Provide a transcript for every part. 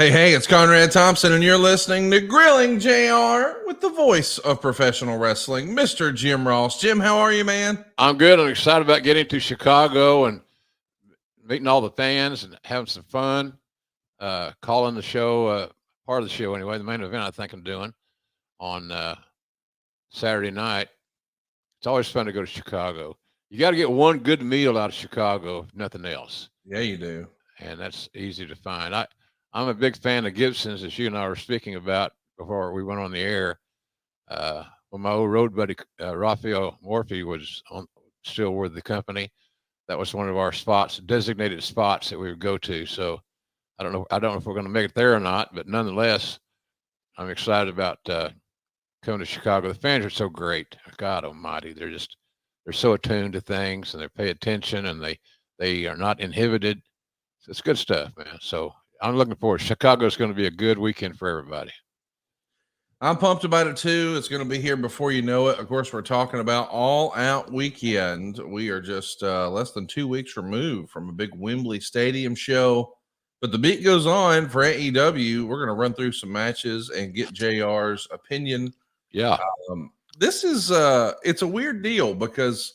Hey, it's Conrad Thompson, and you're listening to Grilling JR with the voice of professional wrestling, Mr. Jim Ross. Jim, how are you, man? I'm good. I'm excited about getting to Chicago and meeting all the fans and having some fun. Calling the show, part of the show anyway, the main event I think I'm doing on Saturday night. It's always fun to go to Chicago. You got to get one good meal out of Chicago, if nothing else, Yeah, you do. and that's easy to find. I'm a big fan of Gibson's, as you and I were speaking about before we went on the air. When my old road buddy Raphael Morphy was still with the company, that was one of our spots, designated spots that we would go to. So I don't know if we're going to make it there or not, but nonetheless, I'm excited about coming to Chicago. The fans are so great. God Almighty, they're so attuned to things and they pay attention and they are not inhibited. So it's good stuff, man. So I'm looking forward. Chicago's going to be a good weekend for everybody. I'm pumped about it too. It's going to be here before you know it. Of course, we're talking about All Out Weekend. We are just less than 2 weeks removed from a big Wembley Stadium show. But the beat goes on for AEW. We're going to run through some matches and get JR's opinion. Yeah. This is it's a weird deal because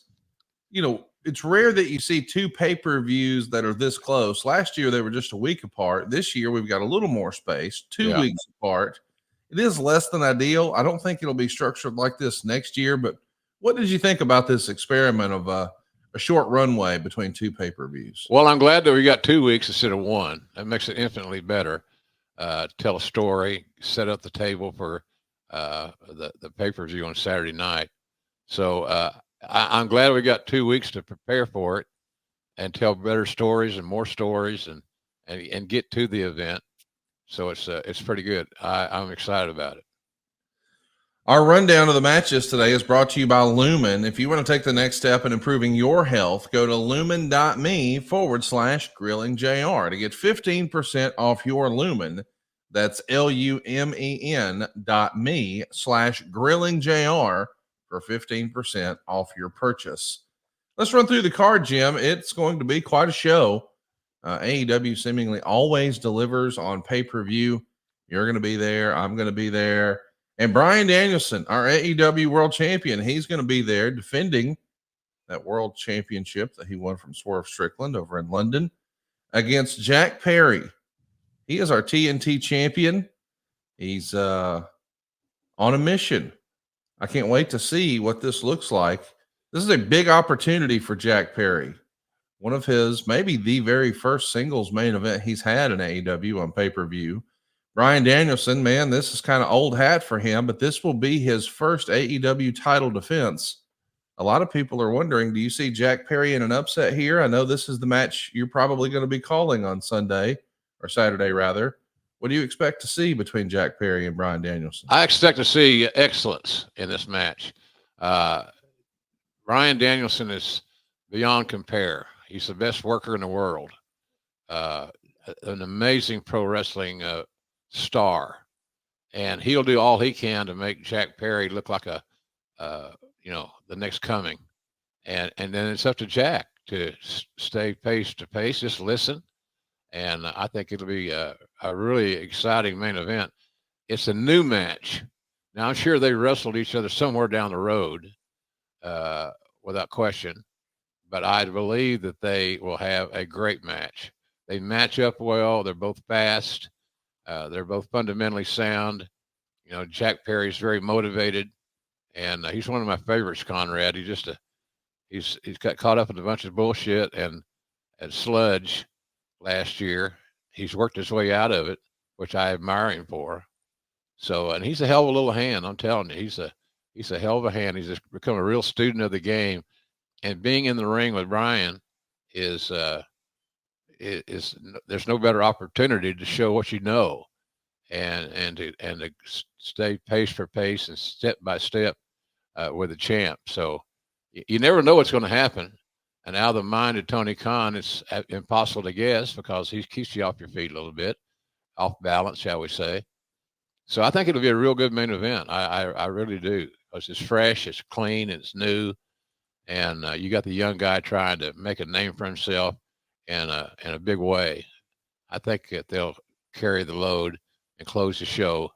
it's rare that you see two pay-per-views that are this close. Last year they were just a week apart. This year we've got a little more space, 2 weeks apart. It is less than ideal. I don't think it'll be structured like this next year, but what did you think about this experiment of a short runway between two pay-per-views? Well, I'm glad that we got 2 weeks instead of one. That makes it infinitely better. Tell a story, set up the table for the pay-per-view on Saturday night. So I'm glad we got 2 weeks to prepare for it and tell better stories and more stories and get to the event. So it's pretty good. I'm excited about it. Our rundown of the matches today is brought to you by Lumen. If you want to take the next step in improving your health, go to lumen.me/grillingjr to get 15% off your Lumen. That's lumen.me/grillingjr for 15% off your purchase. Let's run through the card, Jim. It's going to be quite a show. AEW seemingly always delivers on pay-per-view. You're going to be there. I'm going to be there. And Bryan Danielson, our AEW world champion, he's going to be there defending that world championship that he won from Swerve Strickland over in London against Jack Perry. He is our TNT champion. He's on a mission. I can't wait to see what this looks like. This is a big opportunity for Jack Perry. One of his, maybe the very first singles main event he's had in AEW on pay-per-view. Bryan Danielson, man, this is kind of old hat for him, but this will be his first AEW title defense. A lot of people are wondering, do you see Jack Perry in an upset here? I know this is the match you're probably going to be calling on Sunday or Saturday, rather. What do you expect to see between Jack Perry and Bryan Danielson? I expect to see excellence in this match. Bryan Danielson is beyond compare. He's the best worker in the world. An amazing pro wrestling star, and he'll do all he can to make Jack Perry look like the next coming. And then it's up to Jack to stay pace to pace, just listen. And I think it'll be a really exciting main event. It's a new match. Now, I'm sure they wrestled each other somewhere down the road, without question. But I believe that they will have a great match. They match up well. They're both fast. They're both fundamentally sound. Jack Perry's very motivated, and he's one of my favorites. Conrad. He's got caught up in a bunch of bullshit and sludge last year. He's worked his way out of it, which I admire him for. So, and he's a hell of a little hand. I'm telling you, he's a hell of a hand. He's just become a real student of the game, and being in the ring with Bryan is there's no better opportunity to show what you know, and to stay pace for pace and step by step with the champ. So you never know what's going to happen. And out of the mind of Tony Khan, it's impossible to guess because he keeps you off your feet a little bit, off balance, shall we say. So I think it'll be a real good main event. I really do, because it's fresh, it's clean, it's new, and you got the young guy trying to make a name for himself in a big way. I think that they'll carry the load and close the show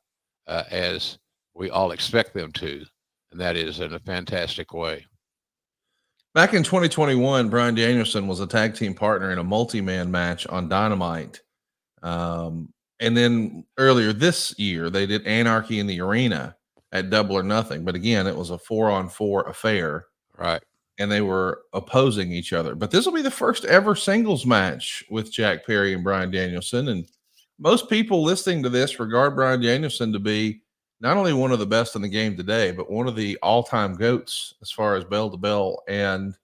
as we all expect them to, and that is in a fantastic way. Back in 2021, Bryan Danielson was a tag team partner in a multi-man match on Dynamite. And then earlier this year, they did Anarchy in the Arena at Double or Nothing. But again, it was a 4-on-4 affair. Right. And they were opposing each other. But this will be the first ever singles match with Jack Perry and Bryan Danielson. And most people listening to this regard Bryan Danielson to be not only one of the best in the game today, but one of the all-time GOATs as far as bell to bell. And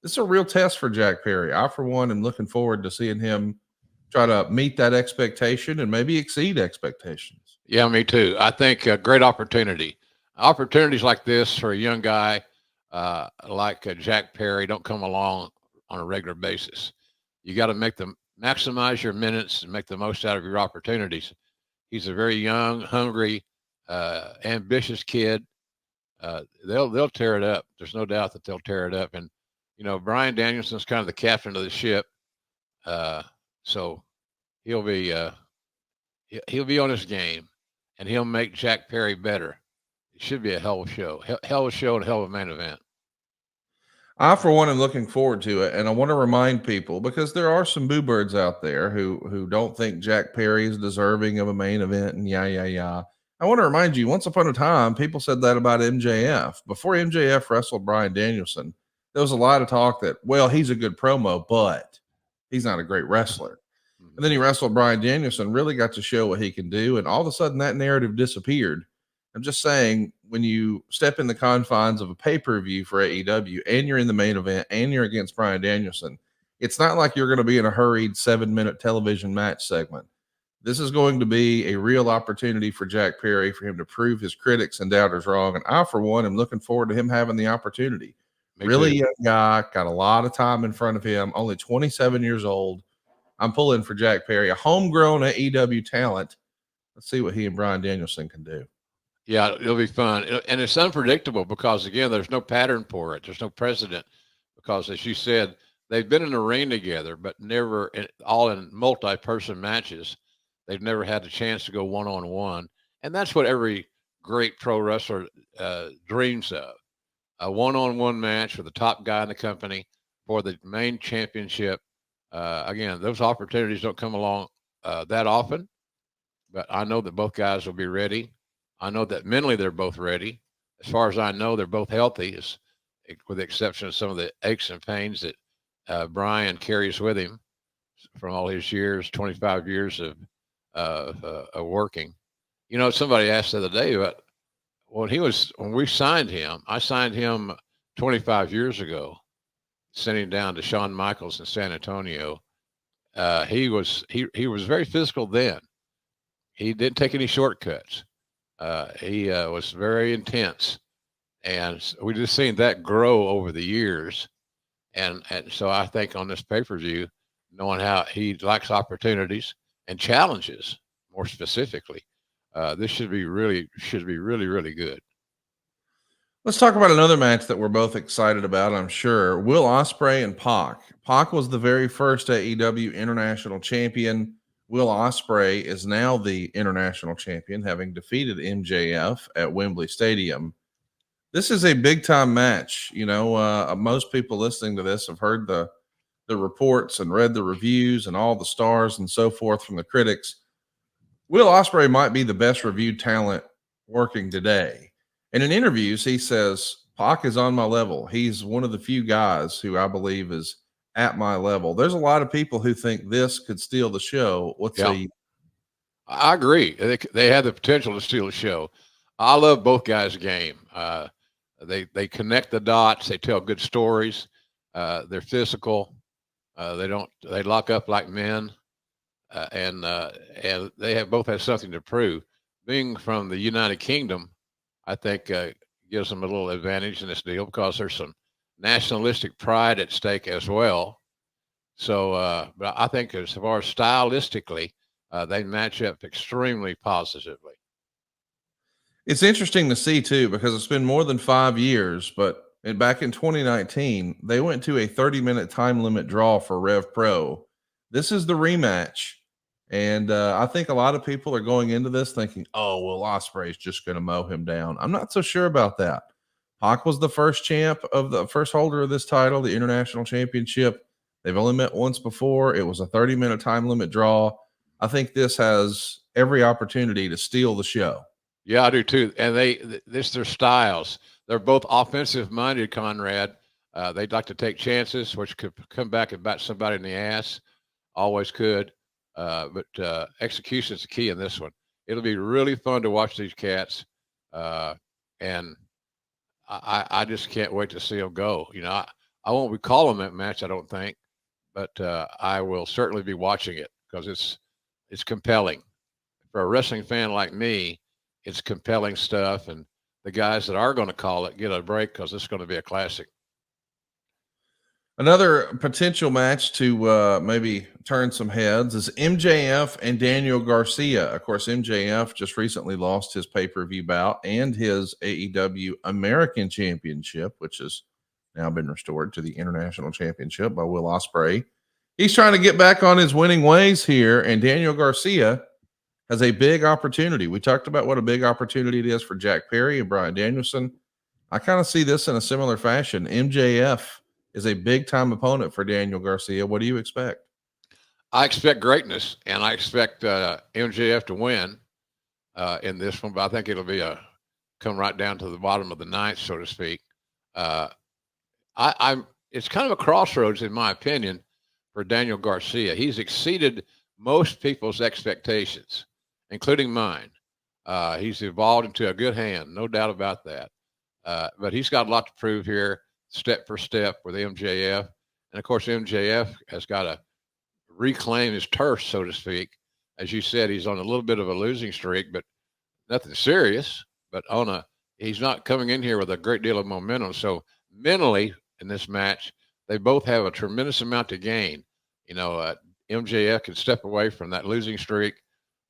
this is a real test for Jack Perry. I, for one, am looking forward to seeing him try to meet that expectation and maybe exceed expectations. Yeah, me too. I think a great opportunity. Opportunities like this for a young guy like Jack Perry don't come along on a regular basis. You got to maximize your minutes and make the most out of your opportunities. He's a very young, hungry, ambitious kid. They'll tear it up. There's no doubt that they'll tear it up. And Bryan Danielson's kind of the captain of the ship, so he'll be on his game, and he'll make Jack Perry better. It should be a hell of a show, and a hell of a main event. I, for one, am looking forward to it, and I want to remind people, because there are some boo birds out there who don't think Jack Perry is deserving of a main event, and yeah. I want to remind you, once upon a time, people said that about MJF. Before MJF wrestled Bryan Danielson, there was a lot of talk that, well, he's a good promo, but he's not a great wrestler. And then he wrestled Bryan Danielson, really got to show what he can do, and all of a sudden that narrative disappeared. I'm just saying, when you step in the confines of a pay-per-view for AEW and you're in the main event and you're against Bryan Danielson, it's not like you're going to be in a hurried 7-minute television match segment. This is going to be a real opportunity for Jack Perry, for him to prove his critics and doubters wrong. And I, for one, am looking forward to him having the opportunity. Really young guy, got a lot of time in front of him, only 27 years old. I'm pulling for Jack Perry, a homegrown AEW talent. Let's see what he and Bryan Danielson can do. Yeah, it'll be fun. And it's unpredictable because, again, there's no pattern for it. There's no precedent because, as you said, they've been in the ring together, but never all in multi-person matches. They've never had the chance to go one-on-one. And that's what every great pro wrestler dreams of, a one-on-one match with the top guy in the company for the main championship. Again, those opportunities don't come along that often, but I know that both guys will be ready. I know that mentally they're both ready. As far as I know, they're both healthy, with the exception of some of the aches and pains that Bryan carries with him from all his years, 25 years of working. Somebody asked the other day about when we signed him. I signed him 25 years ago, sending down to Shawn Michaels in San Antonio. He was very physical then. He didn't take any shortcuts. He was very intense, and we just seen that grow over the years. And so I think on this pay-per-view, knowing how he likes opportunities and challenges more specifically, this should be really, really good. Let's talk about another match that we're both excited about, I'm sure. Will Ospreay and Pac. Pac was the very first AEW International Champion. Will Ospreay is now the international champion, having defeated MJF at Wembley Stadium. This is a big-time match. Most people listening to this have heard the reports and read the reviews and all the stars and so forth from the critics. Will Ospreay might be the best reviewed talent working today. And in interviews, he says, Pac is on my level. He's one of the few guys who I believe is at my level. There's a lot of people who think this could steal the show. I agree. They have the potential to steal the show. I love both guys' game. They connect the dots. They tell good stories. They're physical. They lock up like men, and they both have something to prove. Being from the United Kingdom, I think gives them a little advantage in this deal because there's some nationalistic pride at stake as well. So, but I think as far as stylistically, they match up extremely positively. It's interesting to see too, because it's been more than 5 years, but back in 2019, they went to a 30-minute time limit draw for Rev Pro. This is the rematch, And I think a lot of people are going into this thinking, oh, Will Ospreay is just going to mow him down. I'm not so sure about that. Pac was the first first holder of this title, the International Championship. They've only met once before. It was a 30-minute time limit draw. I think this has every opportunity to steal the show. Yeah, I do too. And this their styles. They're both offensive minded, Conrad. They'd like to take chances, which could come back and bite somebody in the ass. Always could. But execution is the key in this one. It'll be really fun to watch these cats. And I just can't wait to see them go. I won't be calling that match, I don't think, but I will certainly be watching it because it's compelling. For a wrestling fan like me, it's compelling stuff, and the guys that are going to call it get a break because it's going to be a classic. Another potential match to maybe turn some heads is MJF and Daniel Garcia. Of course, MJF just recently lost his pay-per-view bout and his AEW American Championship, which has now been restored to the International Championship by Will Ospreay. He's trying to get back on his winning ways here, and Daniel Garcia has a big opportunity. We talked about what a big opportunity it is for Jack Perry and Bryan Danielson. I kind of see this in a similar fashion. MJF is a big-time opponent for Daniel Garcia. What do you expect? I expect greatness, and I expect MJF to win in this one, but I think it'll be come right down to the bottom of the ninth, so to speak. It's kind of a crossroads, in my opinion, for Daniel Garcia. He's exceeded most people's expectations, including mine. He's evolved into a good hand, no doubt about that. But he's got a lot to prove here, step for step with MJF. And of course, MJF has got to reclaim his turf, so to speak. As you said, he's on a little bit of a losing streak, but nothing serious. But he's not coming in here with a great deal of momentum. So mentally in this match, they both have a tremendous amount to gain. MJF can step away from that losing streak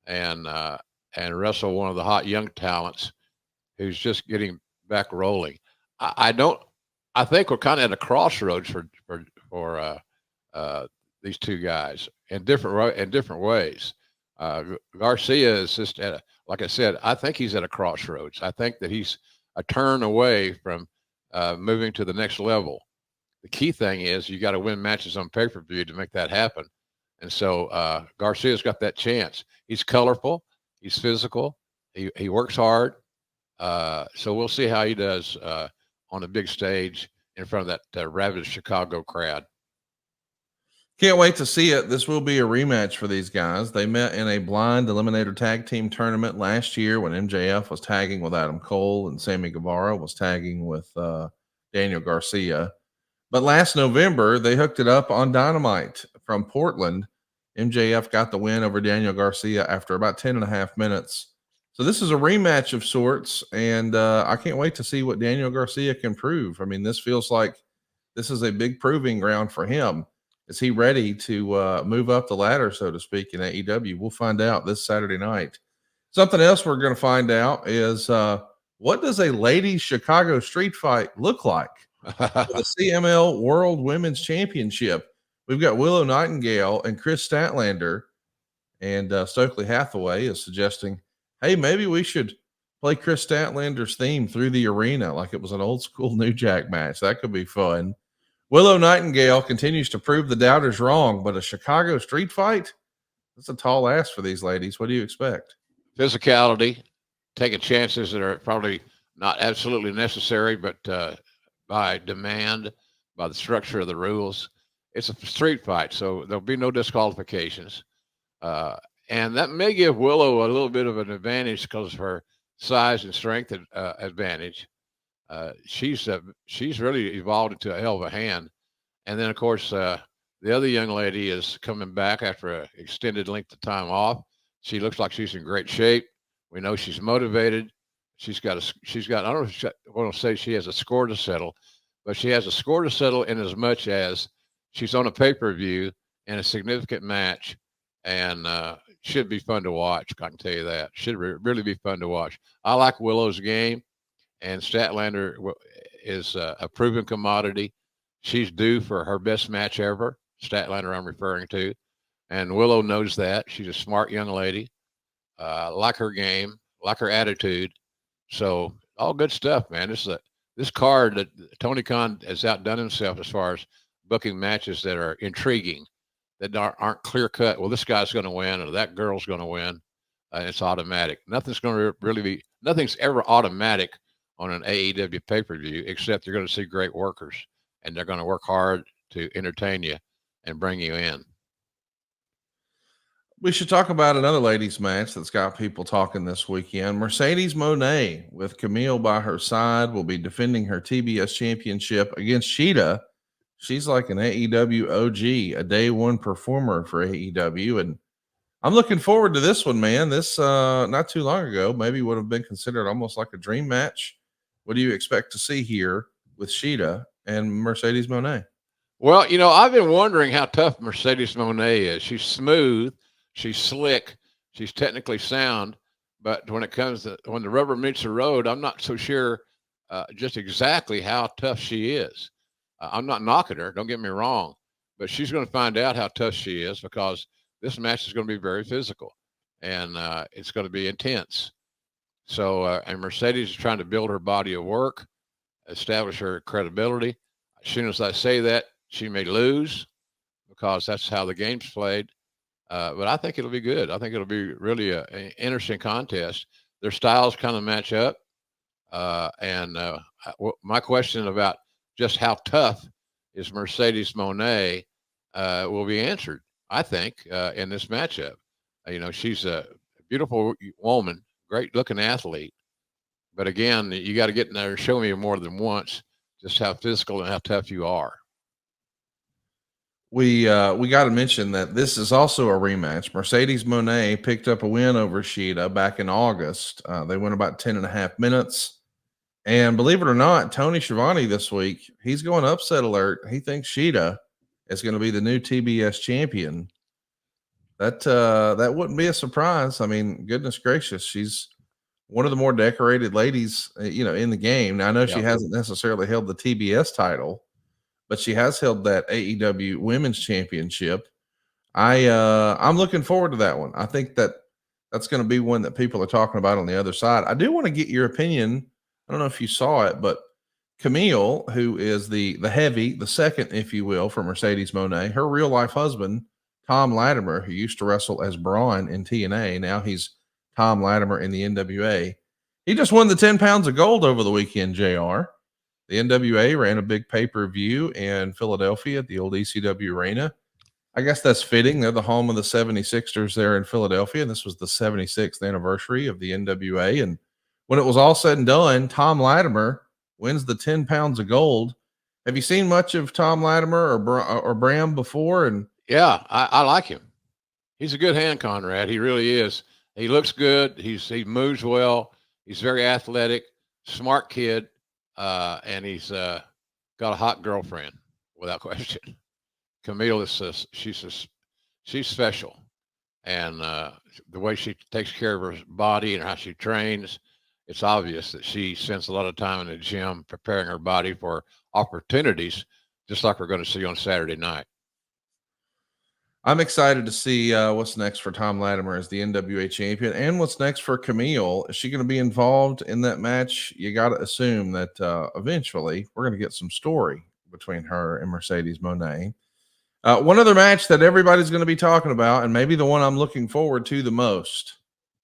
and wrestle one of the hot young talents who's just getting back rolling. I think we're kind of at a crossroads for these two guys in different ways. Garcia is just like I said, I think he's at a crossroads. I think that he's a turn away from moving to the next level. The key thing is you got to win matches on pay-per-view to make that happen. And so Garcia's got that chance. He's colorful. He's physical. He works hard. So we'll see how he does on a big stage in front of that rabid Chicago crowd. Can't wait to see it. This will be a rematch for these guys. They met in a blind eliminator tag team tournament last year when MJF was tagging with Adam Cole and Sammy Guevara was tagging with Daniel Garcia. But last November, they hooked it up on Dynamite from Portland. MJF got the win over Daniel Garcia after about 10 and a half minutes. So this is a rematch of sorts, and I can't wait to see what Daniel Garcia can prove. I mean, this feels like this is a big proving ground for him. Is he ready to move up the ladder, so to speak, in AEW? We'll find out this Saturday night. Something else we're going to find out is what does a ladies Chicago street fight look like? For the CML World Women's Championship, we've got Willow Nightingale and Chris Statlander, and Stokely Hathaway is suggesting, hey, maybe we should play Chris Statlander's theme through the arena like it was an old school New Jack match. That could be fun. Willow Nightingale continues to prove the doubters wrong, but a Chicago street fight? That's a tall ask for these ladies. What do you expect? Physicality, taking chances that are probably not absolutely necessary, but by demand, by the structure of the rules. It's a street fight, so there'll be no disqualifications. And that may give Willow a little bit of an advantage because of her size and strength advantage. She's really evolved into a hell of a hand. And then, of course, the other young lady is coming back after an extended length of time off. She looks like she's in great shape. We know she's motivated. She's got, I don't want to say she has a score to settle, but she has a score to settle in as much as she's on a pay-per-view in a significant match and should be fun to watch. I can tell you that. Should really be fun to watch. I like Willow's game, and Statlander is a proven commodity. She's due for her best match ever. Statlander I'm referring to. and Willow knows that. She's a smart young lady. Like her game, like her attitude. So all good stuff, man. This card that Tony Khan has outdone himself as far as booking matches that are intriguing, that aren't clear cut. Well, this guy's going to win, or that girl's going to win. It's automatic. Nothing's going to really be. Nothing's ever automatic on an AEW pay per view, except you're going to see great workers, and they're going to work hard to entertain you and bring you in. We should talk about another ladies' match that's got people talking this weekend. Mercedes Moné, with Camille by her side, will be defending her TBS championship against Sheeta. She's like an AEW OG, a day one performer for AEW. And I'm looking forward to this one, man. This not too long ago, maybe would have been considered almost like a dream match. What do you expect to see here with Sheeta and Mercedes Moné? Well, I've been wondering how tough Mercedes Moné is. She's smooth, she's slick, she's technically sound, but when the rubber meets the road, I'm not so sure just exactly how tough she is. I'm not knocking her, don't get me wrong, but she's going to find out how tough she is, because this match is going to be very physical, and it's going to be intense. So, and Mercedes is trying to build her body of work, establish her credibility. As soon as I say that, she may lose, because that's how the game's played. But I think it'll be good. I think it'll be really an interesting contest. Their styles kind of match up. My question about just how tough is Mercedes Moné will be answered, I think, in this matchup. She's a beautiful woman, great looking athlete. But again, you got to get in there and show me more than once just how physical and how tough you are. We got to mention that this is also a rematch. Mercedes Moné picked up a win over Sheeta back in August. They went about 10 and a half minutes. And believe it or not, Tony Schiavone this week, he's going upset alert. He thinks Sheeta is going to be the new TBS champion. That wouldn't be a surprise. I mean, goodness gracious, she's one of the more decorated ladies, in the game. Now, I know she hasn't necessarily held the TBS title, but she has held that AEW Women's Championship. I'm looking forward to that one. I think that's going to be one that people are talking about on the other side. I do want to get your opinion. I don't know if you saw it, but Camille, who is the heavy, the second, if you will, for Mercedes Moné, her real life husband, Tom Latimer, who used to wrestle as Braun in TNA, now he's Tom Latimer in the NWA. He just won the 10 pounds of gold over the weekend, JR. The NWA ran a big pay-per-view in Philadelphia at the old ECW Arena. I guess that's fitting. They're the home of the 76ers there in Philadelphia, and this was the 76th anniversary of the NWA. And when it was all said and done, Tom Latimer wins the 10 pounds of gold. Have you seen much of Tom Latimer or Bram before? And yeah, I like him. He's a good hand, Conrad. He really is. He looks good. He moves well. He's very athletic, smart kid, and he's got a hot girlfriend without question. Camille is she's special, and the way she takes care of her body and how she trains, it's obvious that she spends a lot of time in the gym preparing her body for opportunities, just like we're going to see on Saturday night. I'm excited to see what's next for Tom Latimer as the NWA champion, and what's next for Camille. Is she going to be involved in that match? You got to assume that eventually we're going to get some story between her and Mercedes Moné. One other match that everybody's going to be talking about, and maybe the one I'm looking forward to the most.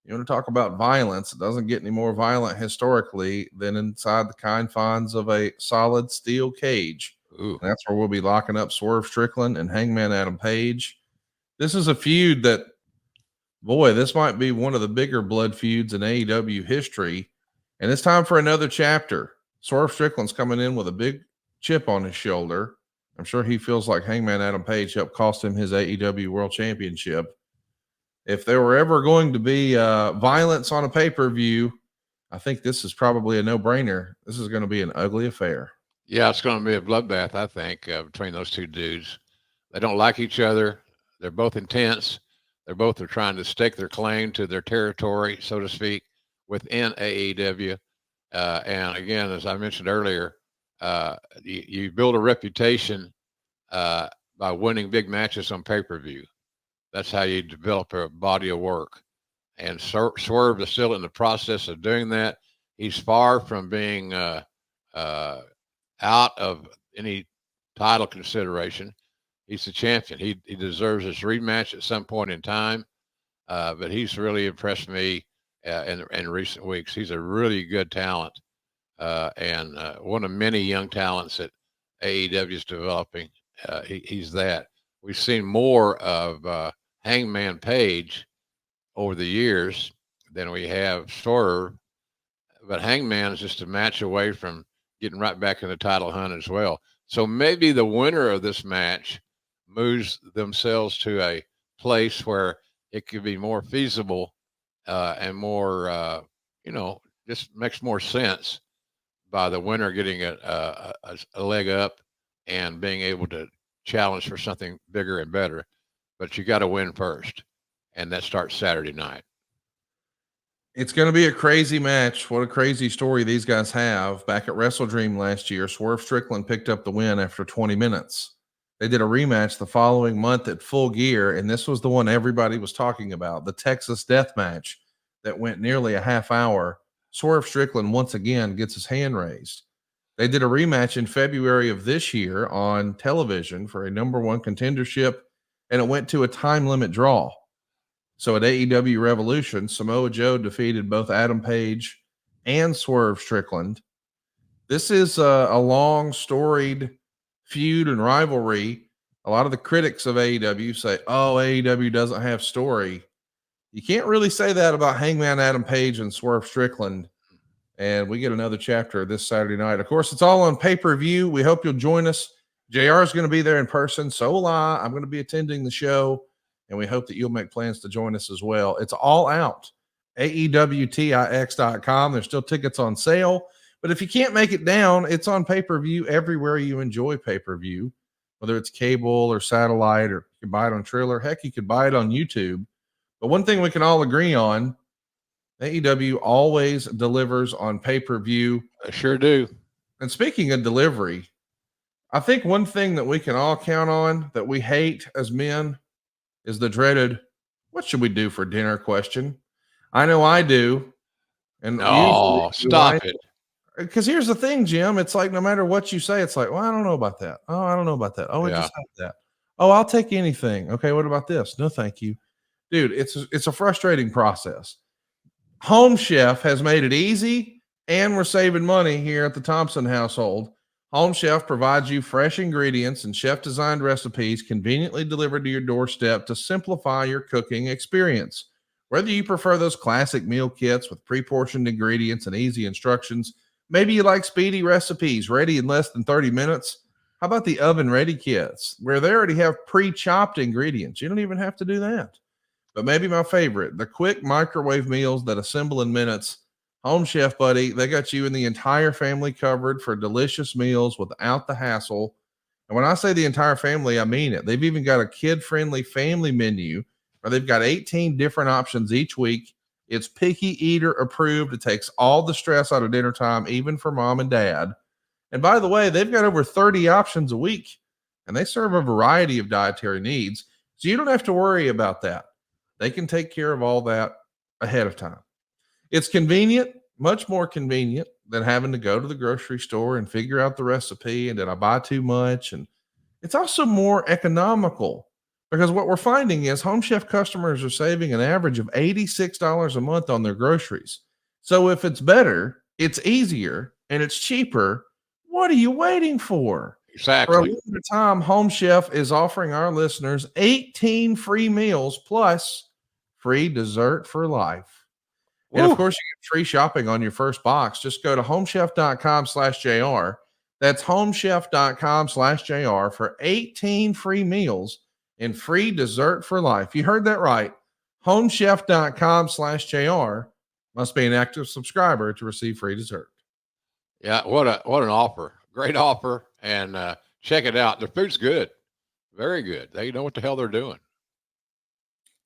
You want to talk about violence? It doesn't get any more violent historically than inside the confines of a solid steel cage. Ooh. And that's where we'll be locking up Swerve Strickland and Hangman Adam Page. This is a feud that, boy, this might be one of the bigger blood feuds in AEW history. And it's time for another chapter. Swerve Strickland's coming in with a big chip on his shoulder. I'm sure he feels like Hangman Adam Page helped cost him his AEW World Championship. If there were ever going to be violence on a pay-per-view, I think this is probably a no-brainer. This is going to be an ugly affair. Yeah, it's going to be a bloodbath, I think, between those two dudes. They don't like each other. They're both intense. They're both are trying to stake their claim to their territory, so to speak, within AEW. And again, as I mentioned earlier, you build a reputation by winning big matches on pay-per-view. That's how you develop a body of work. And Swerve is still in the process of doing that. He's far from being out of any title consideration. He's the champion. He deserves his rematch at some point in time. But he's really impressed me in recent weeks. He's a really good talent and one of many young talents that AEW is developing. He's that. We've seen more of Hangman Page over the years than we have Swerve, but Hangman is just a match away from getting right back in the title hunt as well. So maybe the winner of this match moves themselves to a place where it could be more feasible and more, just makes more sense by the winner getting a leg up and being able to challenge for something bigger and better. But you got to win first, and that starts Saturday night. It's going to be a crazy match. What a crazy story these guys have. Back at Wrestle Dream last year, Swerve Strickland picked up the win after 20 minutes. They did a rematch the following month at Full Gear, and this was the one everybody was talking about, the Texas Death Match that went nearly a half hour. Swerve Strickland once again gets his hand raised. They did a rematch in February of this year on television for a number one contendership, and it went to a time limit draw. So at AEW Revolution, Samoa Joe defeated both Adam Page and Swerve Strickland. This is a long, storied feud and rivalry. A lot of the critics of AEW say, oh, AEW doesn't have story. You can't really say that about Hangman Adam Page and Swerve Strickland. And we get another chapter this Saturday night. Of course, it's all on pay-per-view. We hope you'll join us. JR is going to be there in person. So will I. I'm going to be attending the show. And we hope that you'll make plans to join us as well. It's all out. AEWTIX.com. There's still tickets on sale. But if you can't make it down, it's on pay-per-view everywhere you enjoy pay-per-view, whether it's cable or satellite, or you can buy it on Triller. Heck, you could buy it on YouTube. But one thing we can all agree on, AEW always delivers on pay-per-view. I sure do. And speaking of delivery, I think one thing that we can all count on that we hate as men is the dreaded, what should we do for dinner question. I know I do. And stop it. Because here's the thing, Jim. It's like no matter what you say, it's like, well, I don't know about that. Oh, I don't know about that. Oh, I just had that. Oh, I'll take anything. Okay, what about this? No, thank you. Dude, it's a frustrating process. Home Chef has made it easy, and we're saving money here at the Thompson household. Home Chef provides you fresh ingredients and chef-designed recipes conveniently delivered to your doorstep to simplify your cooking experience. Whether you prefer those classic meal kits with pre-portioned ingredients and easy instructions, maybe you like speedy recipes ready in less than 30 minutes. How about the oven-ready kits where they already have pre-chopped ingredients? You don't even have to do that. But maybe my favorite, the quick microwave meals that assemble in minutes. Home Chef, buddy, they got you and the entire family covered for delicious meals without the hassle. And when I say the entire family, I mean it. They've even got a kid-friendly family menu where they've got 18 different options each week. It's picky eater approved. It takes all the stress out of dinner time, even for mom and dad. And by the way, they've got over 30 options a week, and they serve a variety of dietary needs. So you don't have to worry about that. They can take care of all that ahead of time. It's convenient, much more convenient than having to go to the grocery store and figure out the recipe and did I buy too much? And it's also more economical because what we're finding is Home Chef customers are saving an average of $86 a month on their groceries. So if it's better, it's easier, and it's cheaper, what are you waiting for? Exactly. For a limited time, Home Chef is offering our listeners 18 free meals plus free dessert for life. And of course, you get free shopping on your first box. Just go to homechef.com/JR. That's homechef.com/JR for 18 free meals and free dessert for life. You heard that right. Homechef.com/JR. Must be an active subscriber to receive free dessert. Yeah, what an offer. Great offer. And check it out. The food's good. Very good. They know what the hell they're doing.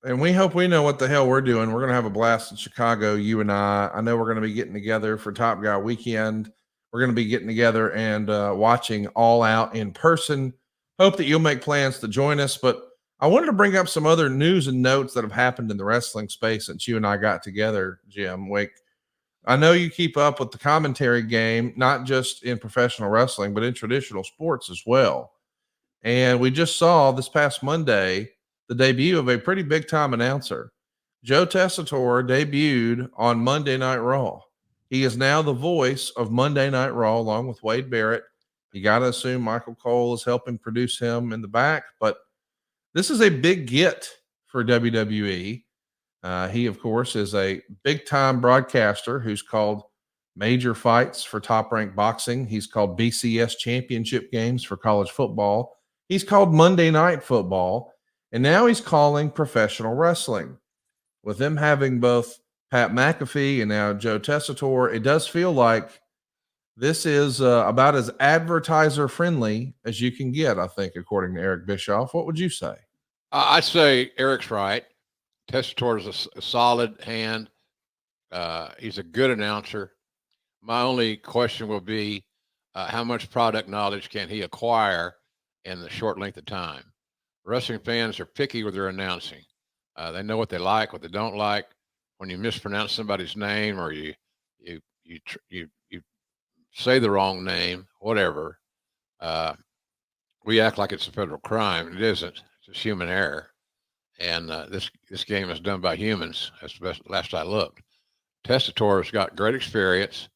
And we hope we know what the hell we're doing. We're going to have a blast in Chicago, you and I. I know we're going to be getting together for Top Guy Weekend. We're going to be getting together and watching All Out in person. Hope that you'll make plans to join us. But I wanted to bring up some other news and notes that have happened in the wrestling space since you and I got together, Jim. Wake, I know you keep up with the commentary game, not just in professional wrestling, but in traditional sports as well. And we just saw this past Monday the debut of a pretty big time announcer. Joe Tessitore debuted on Monday Night Raw. He is now the voice of Monday Night Raw along with Wade Barrett. You got to assume Michael Cole is helping produce him in the back, but this is a big get for WWE. He, of course, is a big time broadcaster who's called major fights for top ranked boxing. He's called BCS championship games for college football. He's called Monday Night Football. And now he's calling professional wrestling. With them having both Pat McAfee and now Joe Tessitore, it does feel like this is about as advertiser friendly as you can get, I think, according to Eric Bischoff. What would you say? I'd say Eric's right. Tessitore is a solid hand. He's a good announcer. My only question will be how much product knowledge can he acquire in the short length of time? Wrestling fans are picky with their announcing. They know what they like, what they don't like. When you mispronounce somebody's name or you say the wrong name, whatever, we act like it's a federal crime. It isn't. It's just human error. And this game is done by humans. That's the last I looked. Tessitore's got great experience.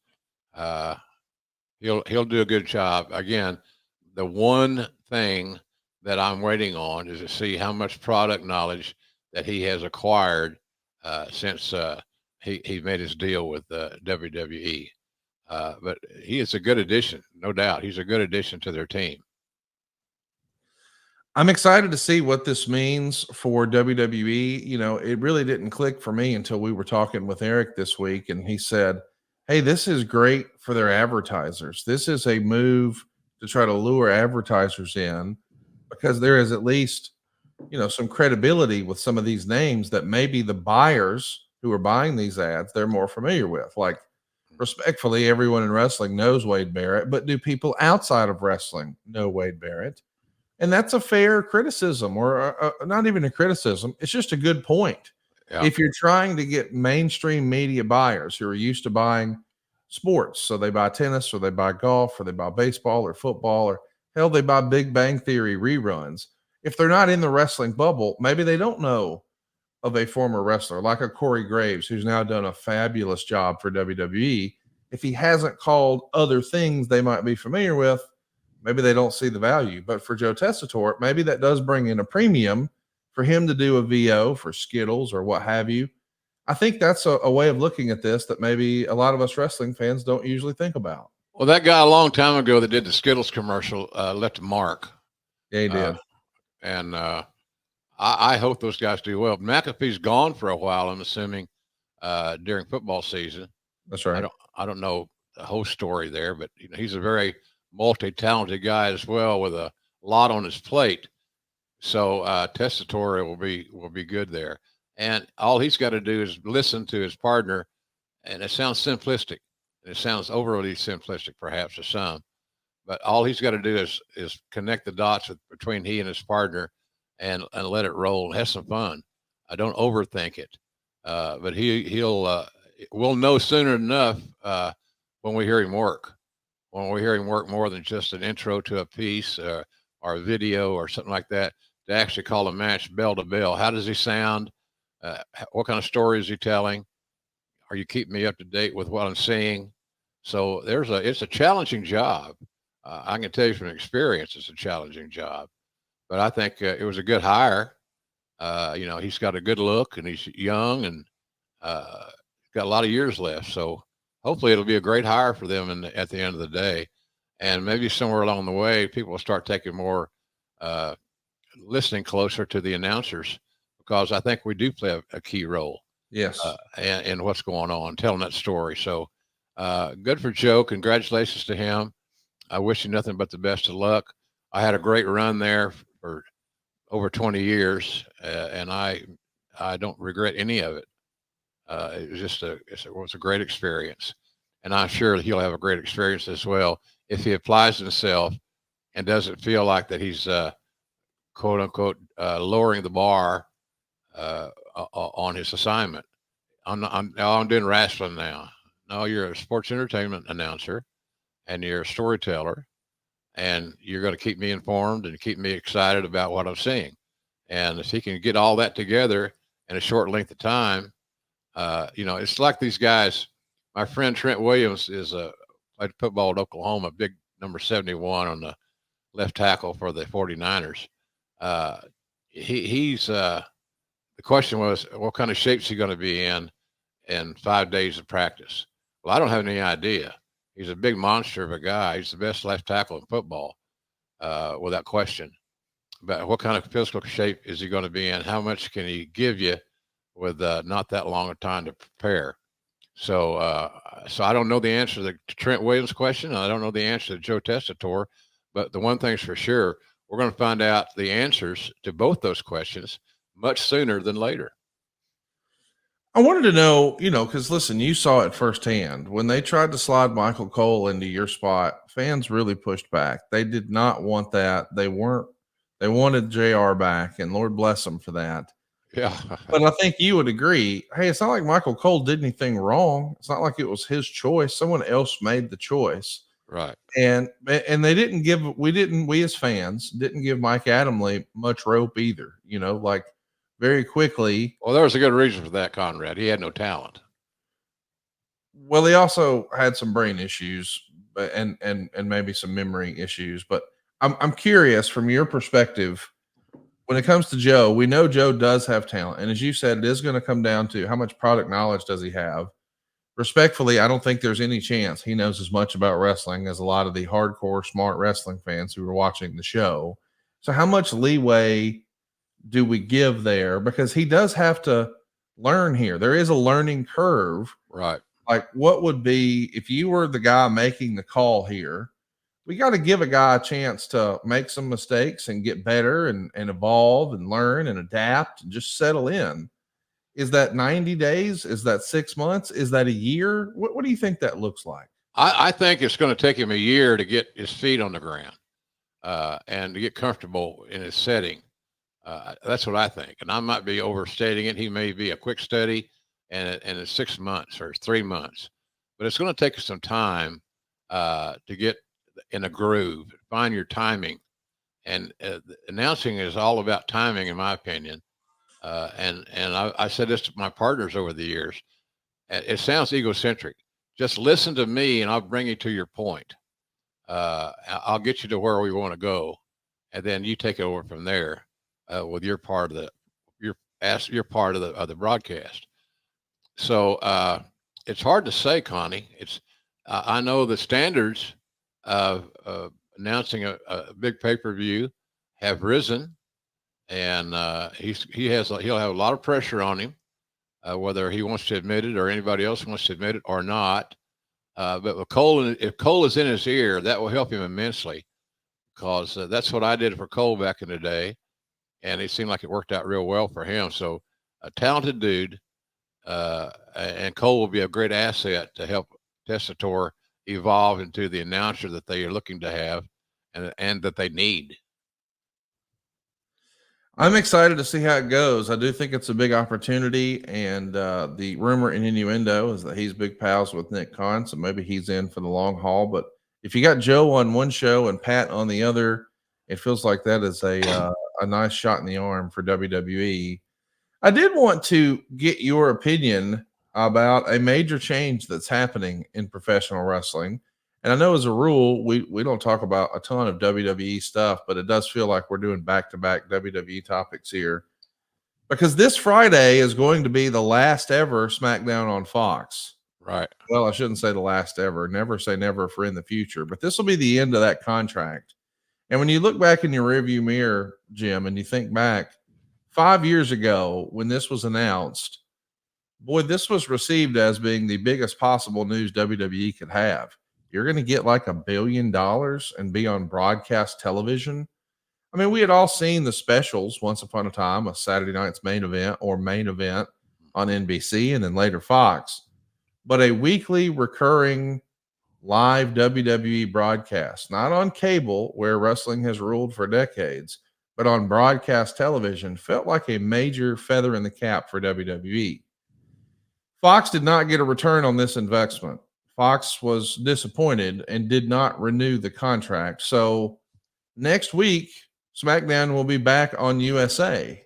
He'll do a good job. Again, the one thing that I'm waiting on is to see how much product knowledge that he has acquired since he made his deal with WWE. But he is a good addition, no doubt. He's a good addition to their team. I'm excited to see what this means for WWE. You know, it really didn't click for me until we were talking with Eric this week, and he said, hey, this is great for their advertisers. This is a move to try to lure advertisers in because there is at least, you know, some credibility with some of these names that maybe the buyers who are buying these ads, they're more familiar with. Like, respectfully, everyone in wrestling knows Wade Barrett, but do people outside of wrestling know Wade Barrett? And that's a fair criticism, or not even a criticism. It's just a good point. Yeah. If you're trying to get mainstream media buyers who are used to buying sports, so they buy tennis or they buy golf or they buy baseball or football, or hell, they buy Big Bang Theory reruns. If they're not in the wrestling bubble, maybe they don't know of a former wrestler like a Corey Graves, who's now done a fabulous job for WWE. If he hasn't called other things they might be familiar with, maybe they don't see the value. But for Joe Tessitore, maybe that does bring in a premium for him to do a VO for Skittles or what have you. I think that's a way of looking at this that maybe a lot of us wrestling fans don't usually think about. Well, that guy a long time ago that did the Skittles commercial left a mark. Yeah, he did. And I hope those guys do well. McAfee's gone for a while, I'm assuming, during football season. That's right. I don't know the whole story there, but you know, he's a very multi-talented guy as well with a lot on his plate. So Tessitore will be good there. And all he's got to do is listen to his partner. And it sounds simplistic. It sounds overly simplistic, perhaps, to some. But all he's got to do is connect the dots between he and his partner and let it roll and have some fun. I don't overthink it. But we'll know sooner enough when we hear him work. When we hear him work more than just an intro to a piece or a video or something like that, to actually call a match bell to bell. How does he sound? What kind of story is he telling? Are you keeping me up to date with what I'm seeing? So it's a challenging job. I can tell you from experience, it's a challenging job. But I think it was a good hire. You know, he's got a good look and he's young and got a lot of years left. So hopefully it'll be a great hire for them at the end of the day. And maybe somewhere along the way, people will start taking more, listening closer to the announcers, because I think we do play a key role. Yes. And what's going on, telling that story. So good for Joe. Congratulations to him. I wish you nothing but the best of luck. I had a great run there for over 20 years, and I don't regret any of it. It was just it was a great experience, and I'm sure he'll have a great experience as well if he applies himself and doesn't feel like that he's quote unquote lowering the bar on his assignment. I'm doing wrestling now. No, you're a sports entertainment announcer, and you're a storyteller, and you're going to keep me informed and keep me excited about what I'm seeing. And if he can get all that together in a short length of time, it's like these guys. My friend Trent Williams played football at Oklahoma, big number 71 on the left tackle for the 49ers. He's the question was, what kind of shape is he going to be in 5 days of practice? Well, I don't have any idea. He's a big monster of a guy. He's the best left tackle in football, without question. But what kind of physical shape is he going to be in? How much can he give you with not that long a time to prepare? So I don't know the answer to Trent Williams' question. I don't know the answer to Joe Tessitore. But the one thing's for sure, we're going to find out the answers to both those questions much sooner than later. I wanted to know, because listen, you saw it firsthand. When they tried to slide Michael Cole into your spot, fans really pushed back. They did not want that. They wanted JR back, and Lord bless them for that. Yeah. But I think you would agree, hey, it's not like Michael Cole did anything wrong. It's not like it was his choice. Someone else made the choice. Right. And they didn't we as fans didn't give Mike Adamle much rope either, like very quickly. Well, there was a good reason for that, Conrad. He had no talent. Well, he also had some brain issues and maybe some memory issues. But I'm curious from your perspective, when it comes to Joe, we know Joe does have talent. And as you said, it is going to come down to how much product knowledge does he have. Respectfully, I don't think there's any chance he knows as much about wrestling as a lot of the hardcore smart wrestling fans who are watching the show. So how much leeway do we give there? Because he does have to learn here. There is a learning curve. Right. Like, what would be if you were the guy making the call here? We got to give a guy a chance to make some mistakes and get better and evolve and learn and adapt and just settle in. Is that 90 days? Is that 6 months? Is that a year? What do you think that looks like? I think it's going to take him a year to get his feet on the ground and to get comfortable in his setting. That's what I think. And I might be overstating it. He may be a quick study and it's 6 months or 3 months. But it's going to take us some time to get in a groove, find your timing. And announcing is all about timing, in my opinion. And I said this to my partners over the years. It sounds egocentric. Just listen to me, and I'll bring you to your point. I'll get you to where we want to go, and then you take over from there with your part of your part of the broadcast. So it's hard to say, Connie. I know the standards of announcing a big pay-per-view have risen. And he'll have a lot of pressure on him, whether he wants to admit it or anybody else wants to admit it or not. But with Cole, if Cole is in his ear, that will help him immensely, because that's what I did for Cole back in the day, and it seemed like it worked out real well for him. So a talented dude, and Cole will be a great asset to help Tessitore evolve into the announcer that they are looking to have and that they need. I'm excited to see how it goes. I do think it's a big opportunity, and the rumor and innuendo is that he's big pals with Nick Khan, so maybe he's in for the long haul. But if you got Joe on one show and Pat on the other, it feels like that is a nice shot in the arm for WWE. I did want to get your opinion about a major change that's happening in professional wrestling. And I know as a rule, we don't talk about a ton of WWE stuff, but it does feel like we're doing back-to-back WWE topics here. Because this Friday is going to be the last ever SmackDown on Fox. Right. Well, I shouldn't say the last ever. Never say never for in the future. But this will be the end of that contract. And when you look back in your rearview mirror, Jim, and you think back 5 years ago when this was announced, boy, this was received as being the biggest possible news WWE could have. You're going to get like $1 billion and be on broadcast television. I mean, we had all seen the specials once upon a time, a Saturday night's main event or main event on NBC and then later Fox. But a weekly recurring live WWE broadcast, not on cable where wrestling has ruled for decades, but on broadcast television felt like a major feather in the cap for WWE. Fox did not get a return on this investment. Fox was disappointed and did not renew the contract. So next week, SmackDown will be back on USA.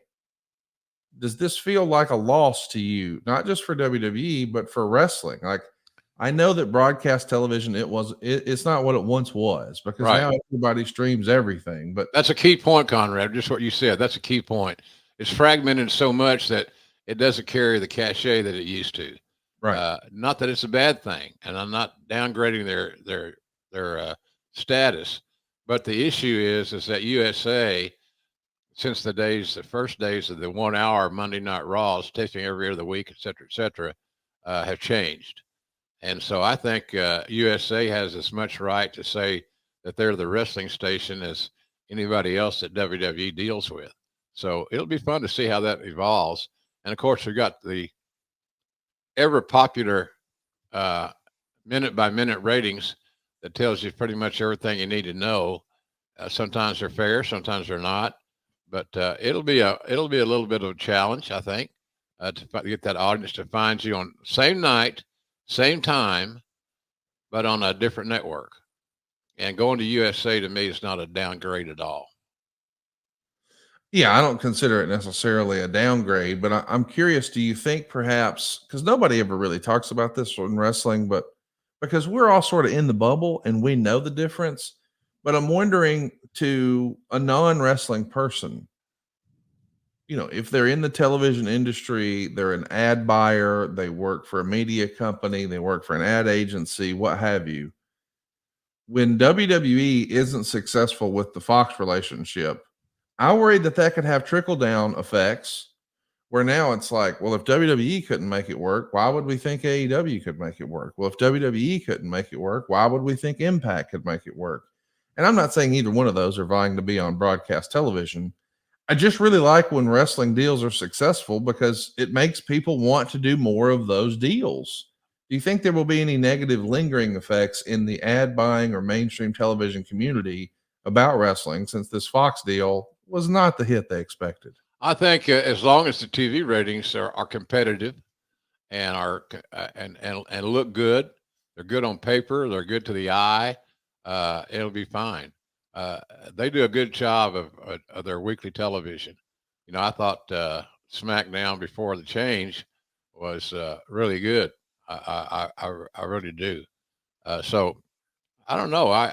Does this feel like a loss to you, not just for WWE, but for wrestling? Like, I know that broadcast television, it's not what it once was, because Right. now everybody streams everything. But That's a key point, Conrad. Just what you said. That's a key point. It's fragmented so much that it doesn't carry the cachet that it used to. right, Not that it's a bad thing, and I'm not downgrading their status, but the issue is that USA, since the first days of the 1 hour Monday Night Raws, taping every other week, et cetera, have changed. And so I think USA has as much right to say that they're the wrestling station as anybody else that WWE deals with. So it'll be fun to see how that evolves. And of course, we've got the ever popular minute by minute ratings that tells you pretty much everything you need to know. Sometimes they're fair, sometimes they're not, but it'll be a little bit of a challenge, I think, to get that audience to find you on same night, same time, but on a different network. And going to USA to me is not a downgrade at all. yeah, I don't consider it necessarily a downgrade, but I'm curious. Do you think perhaps, because nobody ever really talks about this in wrestling, but because we're all sort of in the bubble and we know the difference, but I'm wondering, to a non wrestling person, if they're in the television industry, they're an ad buyer, they work for a media company, they work for an ad agency, what have you. When WWE isn't successful with the Fox relationship, I worried that that could have trickle down effects, where now it's like, well, if WWE couldn't make it work, why would we think AEW could make it work? Well, if WWE couldn't make it work, why would we think Impact could make it work? And I'm not saying either one of those are vying to be on broadcast television. I just really like when wrestling deals are successful, because it makes people want to do more of those deals. Do you think there will be any negative lingering effects in the ad buying or mainstream television community about wrestling, since this Fox deal was not the hit they expected? I think as long as the TV ratings are competitive and and look good, they're good on paper, they're good to the eye, it'll be fine. Uh, they do a good job of their weekly television. I thought SmackDown before the change was really good. I really do. So I don't know.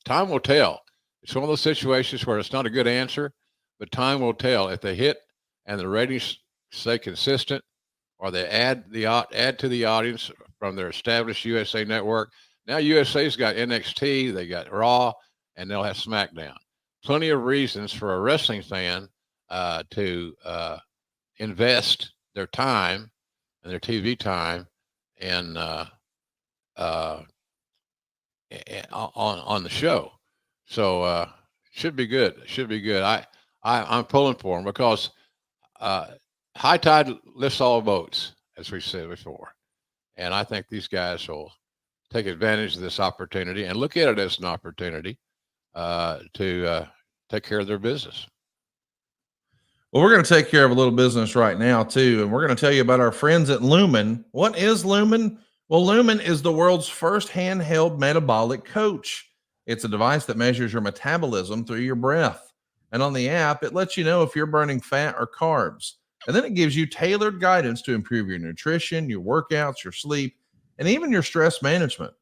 Time will tell. It's one of those situations where it's not a good answer, but time will tell. If they hit and the ratings stay consistent, or they add to the audience from their established USA network. Now USA's got NXT, they got Raw, and they'll have SmackDown. Plenty of reasons for a wrestling fan to invest their time and their TV time and on the show. So should be good. Should be good. I'm pulling for them because high tide lifts all boats, as we said before, and I think these guys will take advantage of this opportunity and look at it as an opportunity to take care of their business. Well, we're going to take care of a little business right now, too. And we're going to tell you about our friends at Lumen. What is Lumen? Well, Lumen is the world's first handheld metabolic coach. It's a device that measures your metabolism through your breath. And on the app, it lets you know if you're burning fat or carbs. And then it gives you tailored guidance to improve your nutrition, your workouts, your sleep, and even your stress management.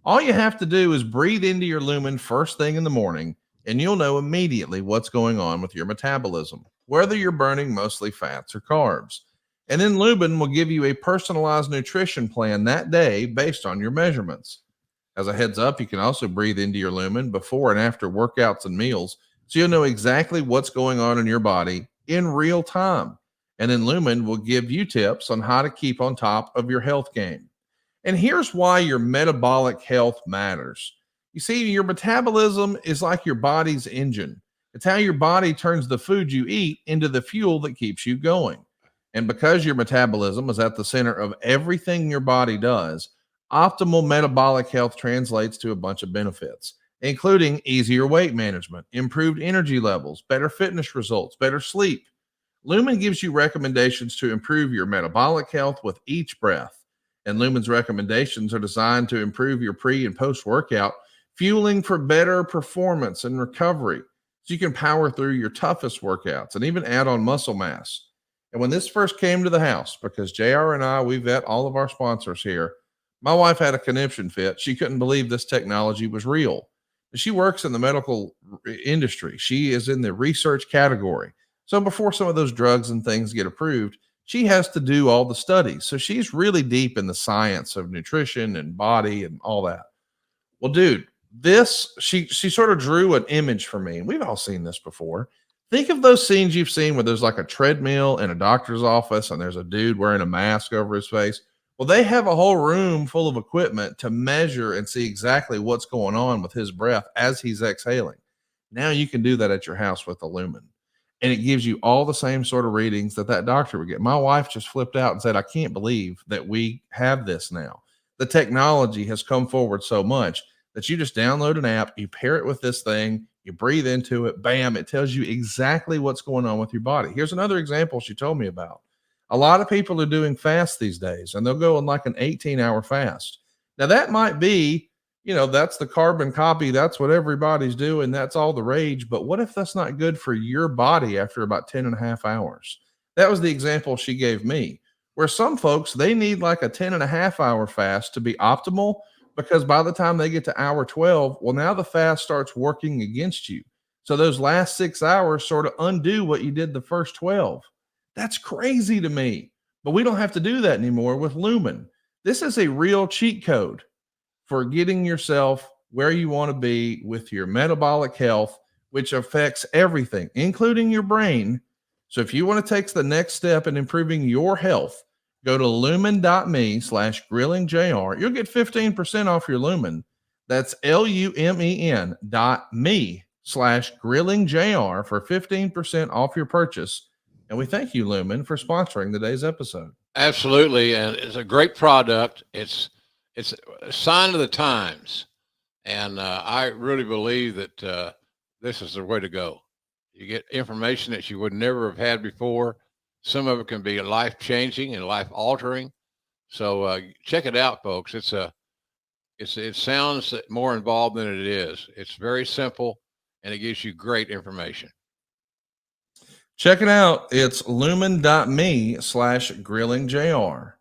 All you have to do is breathe into your Lumen first thing in the morning, and you'll know immediately what's going on with your metabolism, whether you're burning mostly fats or carbs. And then Lumen will give you a personalized nutrition plan that day based on your measurements. As a heads up, you can also breathe into your Lumen before and after workouts and meals, so you'll know exactly what's going on in your body in real time. And then Lumen will give you tips on how to keep on top of your health game. And here's why your metabolic health matters. You see, your metabolism is like your body's engine. It's how your body turns the food you eat into the fuel that keeps you going. And because your metabolism is at the center of everything your body does, optimal metabolic health translates to a bunch of benefits. including easier weight management, improved energy levels, better fitness results, better sleep. Lumen gives you recommendations to improve your metabolic health with each breath. And Lumen's recommendations are designed to improve your pre and post workout, fueling for better performance and recovery so you can power through your toughest workouts and even add on muscle mass. And when this first came to the house, because JR and I, we vet all of our sponsors here, my wife had a conniption fit. She couldn't believe this technology was real. She works in the medical industry. She is in the research category. So before some of those drugs and things get approved, she has to do all the studies. So she's really deep in the science of nutrition and body and all that. Well, dude, she sort of drew an image for me. We've all seen this before. Think of those scenes you've seen where there's like a treadmill in a doctor's office and there's a dude wearing a mask over his face. Well, they have a whole room full of equipment to measure and see exactly what's going on with his breath as he's exhaling. Now you can do that at your house with a Lumen. And it gives you all the same sort of readings that doctor would get. My wife just flipped out and said, I can't believe that we have this now. The technology has come forward so much that you just download an app, you pair it with this thing, you breathe into it, bam, it tells you exactly what's going on with your body. Here's another example she told me about. A lot of people are doing fasts these days, and they'll go on like an 18-hour fast. Now, that might be, that's the carbon copy. That's what everybody's doing. That's all the rage. But what if that's not good for your body after about 10 and a half hours? That was the example she gave me, where some folks, they need like a 10 and a half hour fast to be optimal, because by the time they get to hour 12, well, now the fast starts working against you. So those last 6 hours sort of undo what you did the first 12. That's crazy to me, but we don't have to do that anymore with Lumen. This is a real cheat code for getting yourself where you want to be with your metabolic health, which affects everything, including your brain. So if you want to take the next step in improving your health, go to lumen.me/grillingjr. You'll get 15% off your Lumen. That's lumen.me/grillingjr for 15% off your purchase. And we thank you, Lumen, for sponsoring today's episode. Absolutely. And it's a great product. It's a sign of the times. And I really believe that this is the way to go. You get information that you would never have had before. Some of it can be life-changing and life-altering. So check it out, folks. It sounds more involved than it is. It's very simple, and it gives you great information. Check it out. It's lumen.me/grillingjr.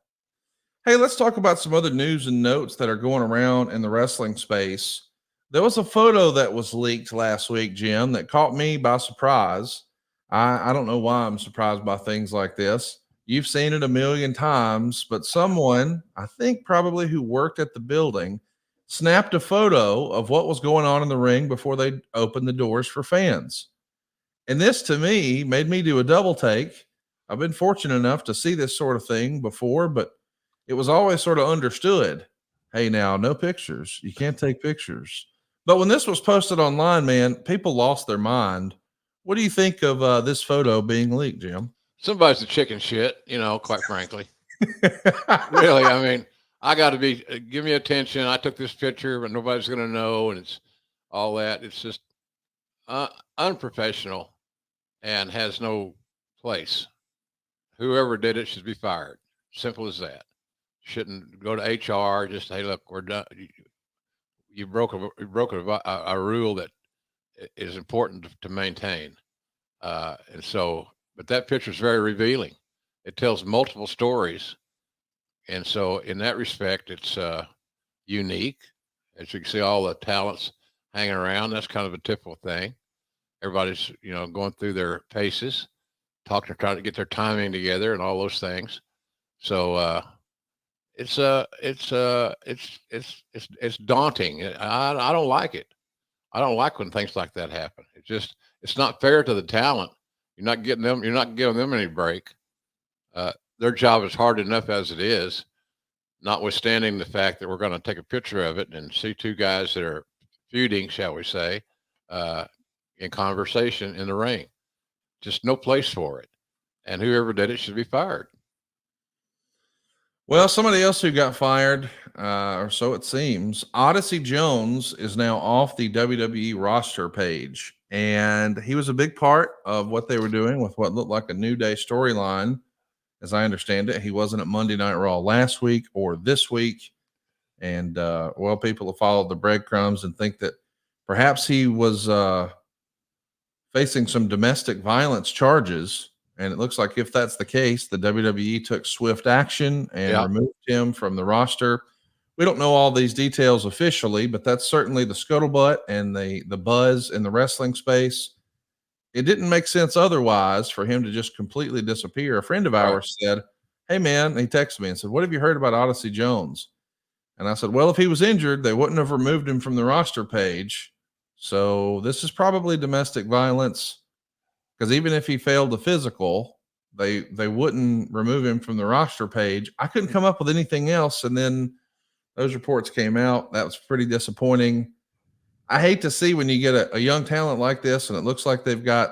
Hey, let's talk about some other news and notes that are going around in the wrestling space. There was a photo that was leaked last week, Jim, that caught me by surprise. I don't know why I'm surprised by things like this. You've seen it a million times, but someone, I think probably who worked at the building, snapped a photo of what was going on in the ring before they opened the doors for fans. And this to me made me do a double take. I've been fortunate enough to see this sort of thing before, but it was always sort of understood. Hey, now, no pictures. You can't take pictures. But when this was posted online, man, people lost their mind. What do you think of this photo being leaked, Jim? Somebody's a chicken shit, quite frankly. Really, I mean, I got to give me attention. I took this picture, but nobody's going to know. And it's all that. It's just unprofessional and has no place. Whoever did it should be fired. Simple as that. Shouldn't go to HR. Just, hey, look, we're done. You broke a rule that is important to maintain. And so, but that picture is very revealing. It tells multiple stories. And so in that respect, it's unique. As you can see, all the talents hanging around. That's kind of a typical thing. Everybody's, going through their paces, trying to get their timing together and all those things. So it's daunting. I don't like it. I don't like when things like that happen. It's not fair to the talent. You're not giving them any break. Their job is hard enough as it is, notwithstanding the fact that we're going to take a picture of it and see two guys that are feuding, shall we say, in conversation in the ring. Just no place for it. And whoever did it should be fired. Well, somebody else who got fired, or so it seems. Odyssey Jones is now off the WWE roster page, and he was a big part of what they were doing with what looked like a New Day storyline. As I understand it, he wasn't at Monday Night Raw last week or this week. And, well, people have followed the breadcrumbs and think that perhaps he was facing some domestic violence charges. And it looks like if that's the case, the WWE took swift action and removed him from the roster. We don't know all these details officially, but that's certainly the scuttlebutt and the buzz in the wrestling space. It didn't make sense otherwise for him to just completely disappear. A friend of ours said, "Hey, man," he texted me and said, "What have you heard about Odyssey Jones?" And I said, "Well, if he was injured, they wouldn't have removed him from the roster page. So this is probably domestic violence, because even if he failed the physical, they wouldn't remove him from the roster page." I couldn't come up with anything else. And then those reports came out. That was pretty disappointing. I hate to see when you get a young talent like this, and it looks like they've got,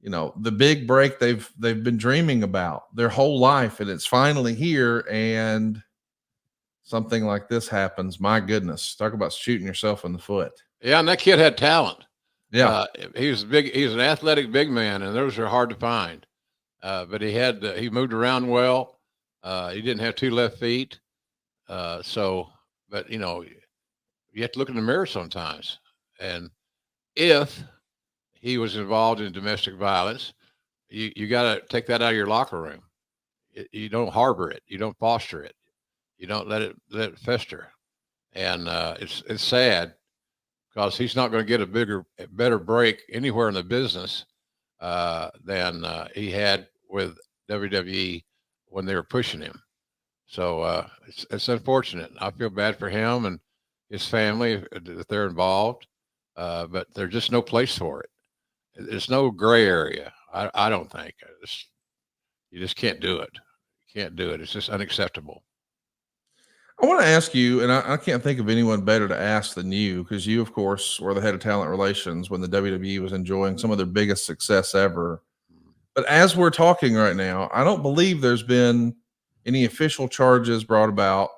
the big break they've been dreaming about their whole life, and it's finally here, and something like this happens. My goodness, talk about shooting yourself in the foot. Yeah, and that kid had talent. Yeah, he was big. He's an athletic big man, and those are hard to find. But he moved around well. He didn't have two left feet. But you have to look in the mirror sometimes. And if he was involved in domestic violence, you got to take that out of your locker room. You don't harbor it. You don't foster it. You don't let it fester. And it's sad, because he's not going to get a better break anywhere in the business than he had with WWE when they were pushing him. So it's unfortunate. I feel bad for him and his family that they're involved, but there's just no place for it. There's no gray area. I don't think. You just can't do it. You can't do it. It's just unacceptable. I want to ask you, and I can't think of anyone better to ask than you, because you, of course, were the head of talent relations when the WWE was enjoying some of their biggest success ever. But as we're talking right now, I don't believe there's been any official charges brought about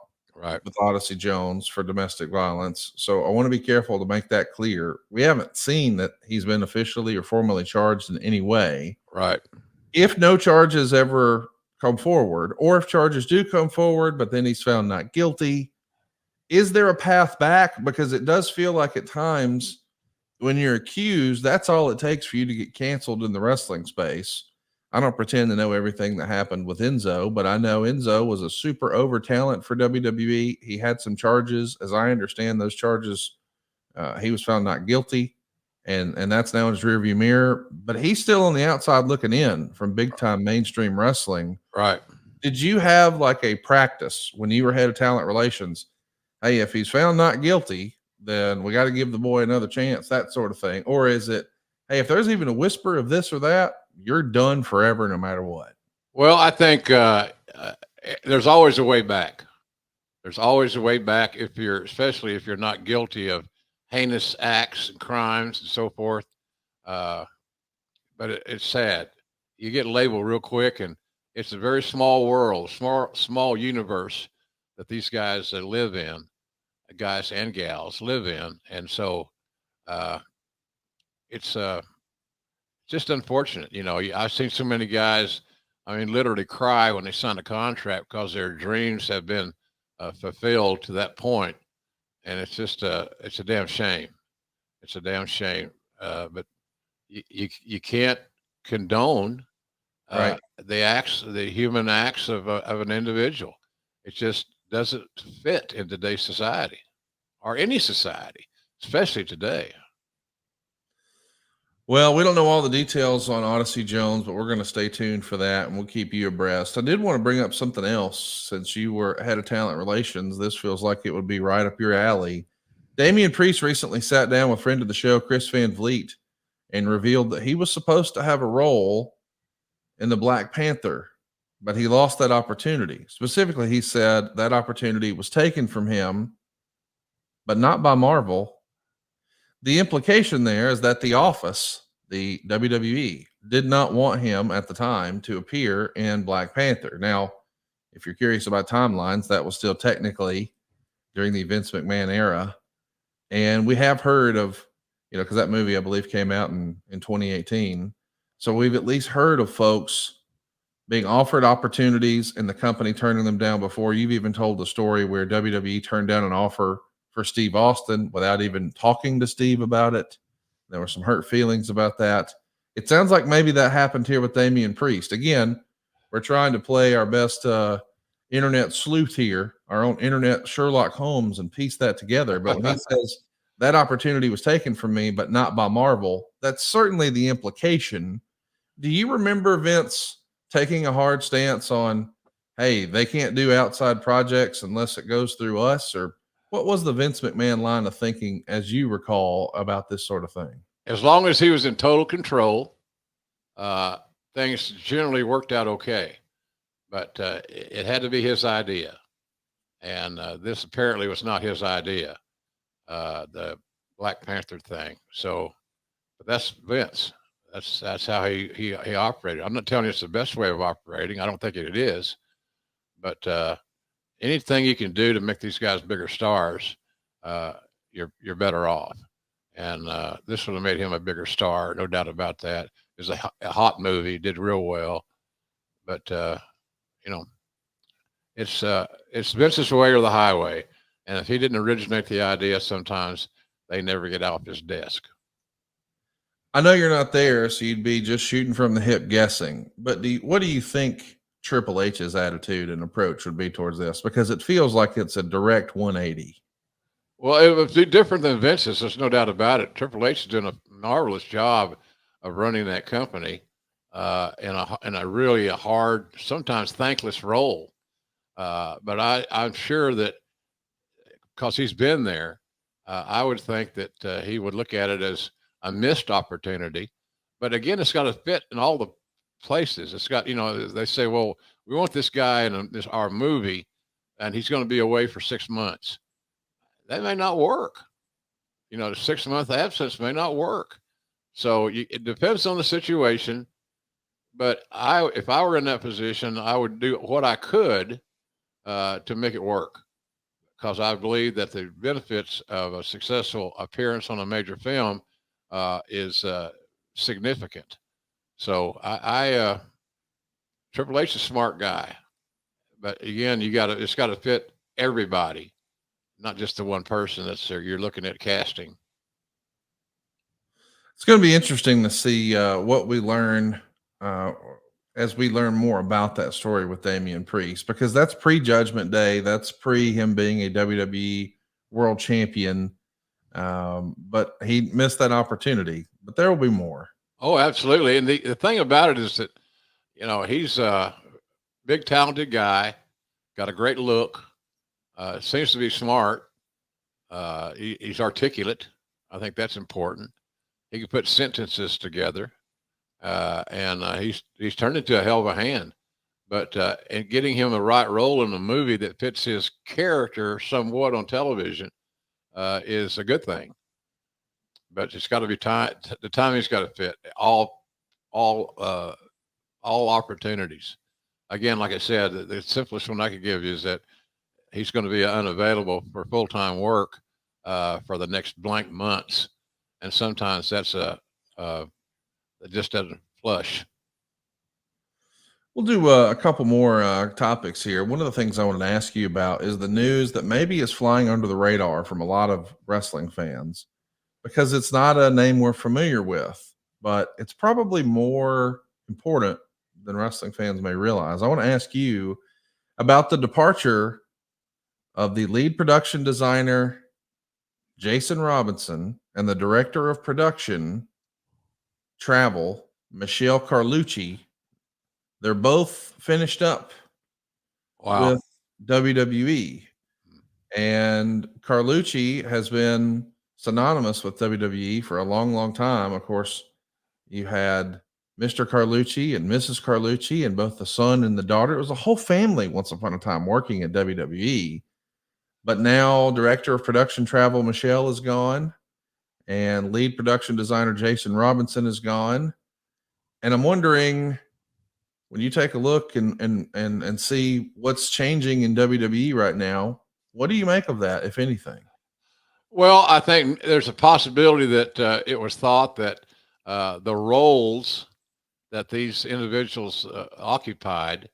with Odyssey Jones for domestic violence. So I want to be careful to make that clear. We haven't seen that he's been officially or formally charged in any way. Right. If no charges ever come forward, or if charges do come forward, but then he's found not guilty, is there a path back? Because it does feel like at times when you're accused, that's all it takes for you to get canceled in the wrestling space. I don't pretend to know everything that happened with Enzo, but I know Enzo was a super over talent for WWE. He had some charges. As I understand those charges, he was found not guilty, and that's now in his rearview mirror. But he's still on the outside looking in from big time mainstream wrestling. Right. Did you have like a practice when you were head of talent relations? Hey, if he's found not guilty, then we got to give the boy another chance, that sort of thing. Or is it, hey, if there's even a whisper of this or that, you're done forever no matter what? Well, I think there's always a way back. There's always a way back, especially if you're not guilty of heinous acts and crimes and so forth. But it's sad. You get labeled real quick, and it's a very small world, small universe that these guys live in, guys and gals live in. And so it's just unfortunate. I've seen so many guys, literally cry when they sign a contract because their dreams have been fulfilled to that point. And it's just it's a damn shame. It's a damn shame. But you can't condone the human acts of an individual. It just doesn't fit in today's society, or any society, especially today. Well, we don't know all the details on Odyssey Jones, but we're going to stay tuned for that, and we'll keep you abreast. I did want to bring up something else. Since you were head of talent relations, this feels like it would be right up your alley. Damian Priest recently sat down with friend of the show, Chris Van Vliet, and revealed that he was supposed to have a role in the Black Panther, but he lost that opportunity. Specifically, he said that opportunity was taken from him, but not by Marvel. The implication there is that The Office, the WWE, did not want him at the time to appear in Black Panther. Now, if you're curious about timelines, that was still technically during the Vince McMahon era. And we have heard of, because that movie, I believe, came out in 2018. So we've at least heard of folks being offered opportunities and the company turning them down before. You've even told the story where WWE turned down an offer for Steve Austin without even talking to Steve about it. There were some hurt feelings about that. It sounds like maybe that happened here with Damian Priest. Again, we're trying to play our best internet sleuth here, our own internet Sherlock Holmes, and piece that together. But when he says that opportunity was taken from me, but not by Marvel, that's certainly the implication. Do you remember Vince taking a hard stance on, hey, they can't do outside projects unless it goes through us? Or what was the Vince McMahon line of thinking, as you recall, about this sort of thing? As long as he was in total control, things generally worked out okay. But it had to be his idea. And this apparently was not his idea, the Black Panther thing. So, but that's Vince. That's how he operated. I'm not telling you it's the best way of operating. I don't think it is. But anything you can do to make these guys bigger stars, you're better off. And this would have made him a bigger star, no doubt about that. It was a hot movie, did real well. But it's Vince's way or the highway. And if he didn't originate the idea, sometimes they never get off his desk. I know you're not there, so you'd be just shooting from the hip guessing. But what do you think Triple H's attitude and approach would be towards this? Because it feels like it's a direct 180. Well, it would be different than Vince's. There's no doubt about it. Triple H is doing a marvelous job of running that company in a really hard, sometimes thankless role. But I'm sure that because he's been there, I would think that he would look at it as a missed opportunity. But again, it's got to fit in all the places. It's got, they say, well, we want this guy in our movie, and he's going to be away for 6 months. That may not work. The 6-month absence may not work. So it depends on the situation. But if I were in that position, I would do what I could to make it work, because I believe that the benefits of a successful appearance on a major film is significant. So Triple H is a smart guy, but again, it's got to fit everybody, not just the one person that's there. You're looking at casting. It's going to be interesting to see what we learn as we learn more about that story with Damian Priest, because that's pre-Judgment Day. That's pre him being a WWE World Champion. But he missed that opportunity. But there will be more. Oh, absolutely. And the thing about it is that, he's a big, talented guy, got a great look, seems to be smart. He's articulate. I think that's important. He can put sentences together, and he's turned into a hell of a hand. But and getting him the right role in a movie that fits his character somewhat on television is a good thing. But it's got to be time. The timing's got to fit all opportunities. Again, like I said, the simplest one I could give you is that he's going to be unavailable for full-time work for the next blank months. And sometimes that's it just doesn't flush. We'll do a couple more topics here. One of the things I wanted to ask you about is the news that maybe is flying under the radar from a lot of wrestling fans, because it's not a name we're familiar with, but it's probably more important than wrestling fans may realize. I want to ask you about the departure of the lead production designer, Jason Robinson, and the director of production travel, Michelle Carlucci. They're both finished up with WWE. And Carlucci has been synonymous with WWE for a long, long time. Of course, you had Mr. Carlucci and Mrs. Carlucci and both the son and the daughter. It was a whole family once upon a time working at WWE. But now director of production travel, Michelle, is gone. And lead production designer, Jason Robinson, is gone. And I'm wondering, when you take a look and see what's changing in WWE right now, What do you make of that, if anything? Well, I think there's a possibility that it was thought that the roles that these individuals occupied,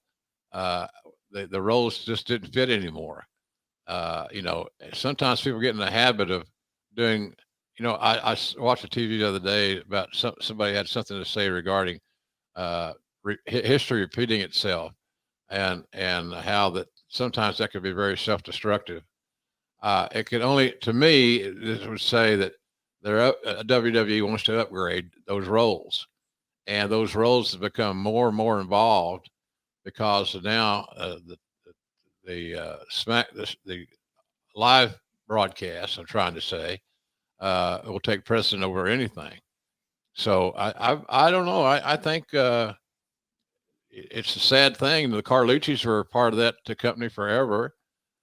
uh, the roles just didn't fit anymore. Sometimes people get in the habit of doing. Watched a TV the other day about somebody had something to say regarding history repeating itself, and how that sometimes that could be very self-destructive. It could only, to me, this would say that WWE wants to upgrade those roles, and those roles have become more and more involved because now the live broadcast, I'm trying to say, will take precedent over anything. So I don't know. I think it's a sad thing. The Carlucci's were part of that company forever.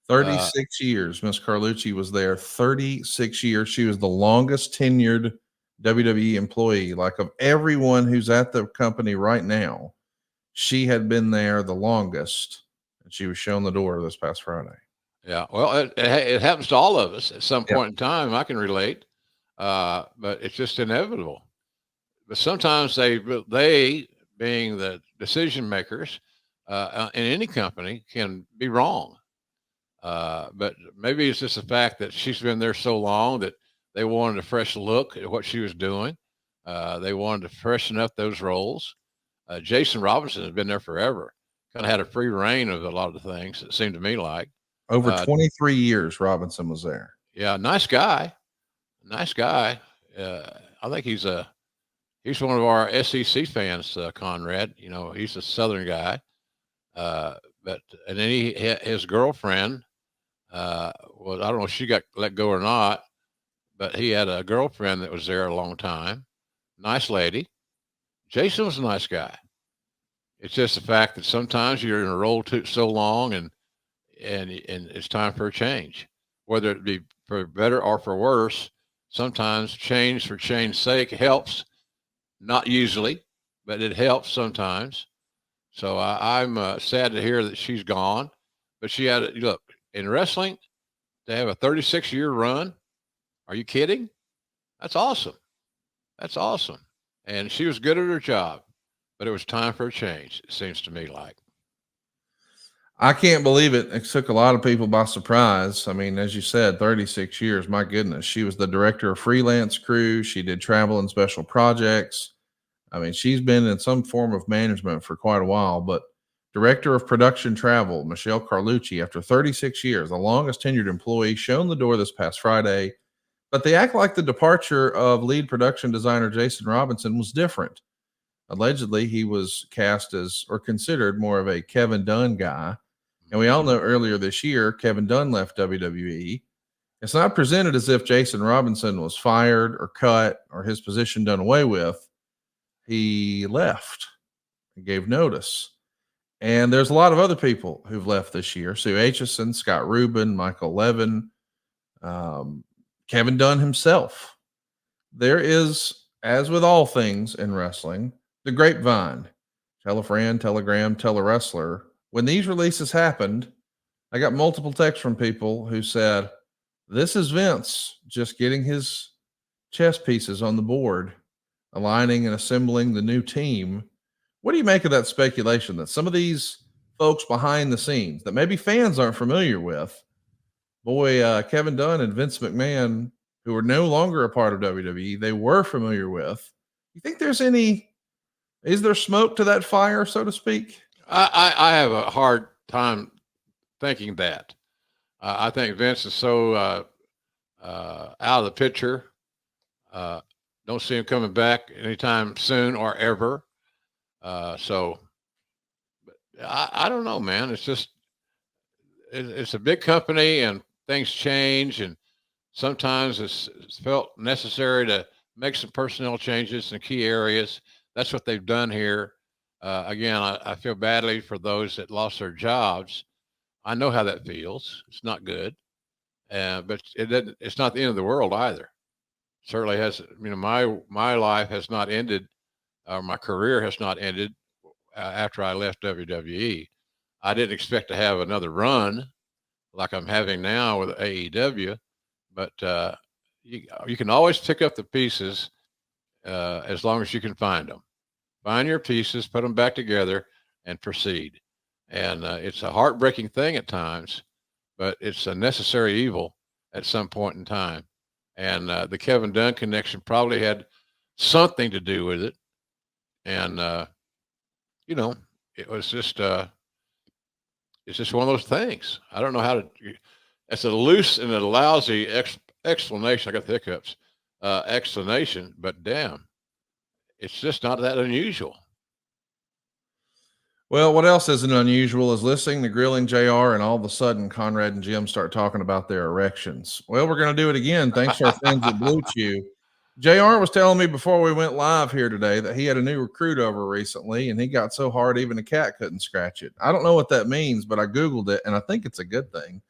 36 years. Miss Carlucci was there 36 years. She was the longest tenured WWE employee. Like, of everyone who's at the company right now, she had been there the longest, and she was shown the door this past Friday. Yeah, well, it happens to all of us at some Yep. point in time. I can relate, but it's just inevitable. But sometimes they being the decision makers in any company, can be wrong. But maybe it's just the fact that she's been there so long that they wanted a fresh look at what she was doing. They wanted to freshen up those roles. Jason Robinson has been there forever. Kind of had a free reign of a lot of the things. It seemed to me like. Over Uh, 23 years, Robinson was there. yeah, nice guy. Nice guy. I think he's one of our SEC fans, Conrad. He's a Southern guy. But and then his girlfriend. Well, I don't know if she got let go or not, but he had a girlfriend that was there a long time. Nice lady. Jason was a nice guy. It's just the fact that sometimes you're in a role so long, and it's time for a change, whether it be for better or for worse. Sometimes change for change's sake helps. Not usually, but it helps sometimes. So I'm sad to hear that she's gone. But she had look in wrestling to have a 36-year run. Are you kidding? That's awesome. That's awesome. And she was good at her job, but it was time for a change. It seems to me like. I can't believe it. It took a lot of people by surprise. I mean, as you said, 36 years. My goodness. She was the director of freelance crew. She did travel and special projects. I mean, she's been in some form of management for quite a while, but director of production travel, Michelle Carlucci, after 36 years, the longest tenured employee, shown the door this past Friday. But they act like the departure of lead production designer Jason Robinson was different. Allegedly, he was cast as, or considered, more of a Kevin Dunn guy. And we all know earlier this year, Kevin Dunn left WWE. It's not presented as if Jason Robinson was fired or cut or his position done away with. He left and gave notice. And there's a lot of other people who've left this year. Sue Aitchison, Scott Rubin, Michael Levin, Kevin Dunn himself. There is, as with all things in wrestling, the grapevine. Tell a friend, telegram, tell a wrestler. When these releases happened, I got multiple texts from people who said, this is Vince just getting his chess pieces on the board, aligning and assembling the new team. What do you make of that speculation that some of these folks behind the scenes that maybe fans aren't familiar with, Kevin Dunn and Vince McMahon, who are no longer a part of WWE, they were familiar with? You think is there smoke to that fire, so to speak? I have a hard time thinking that. I think Vince is so out of the picture. Don't see him coming back anytime soon or ever. So I don't know, man. It's just it's a big company and things change, and sometimes it's felt necessary to make some personnel changes in key areas. That's what they've done here. Again, I feel badly for those that lost their jobs. I know how that feels. It's not good, but it's not the end of the world either. Certainly has. My life has not ended, or my career has not ended after I left WWE. I didn't expect to have another run like I'm having now with AEW, but you can always pick up the pieces as long as you can find them. Find your pieces, put them back together, and proceed. And it's a heartbreaking thing at times, but it's a necessary evil at some point in time. And the Kevin Dunn connection probably had something to do with it. And you know, it was just it's just one of those things. I don't know how to. It's a loose and a lousy explanation. I got the hiccups. Explanation, but damn, it's just not that unusual. Well, what else isn't unusual is listening to Grilling JR, and all of a sudden Conrad and Jim start talking about their erections. Well, we're going to do it again. Thanks to our friends at Blue Chew. JR was telling me before we went live here today that he had a new recruit over recently, and he got so hard even a cat couldn't scratch it. I don't know what that means, but I Googled it, and I think it's a good thing.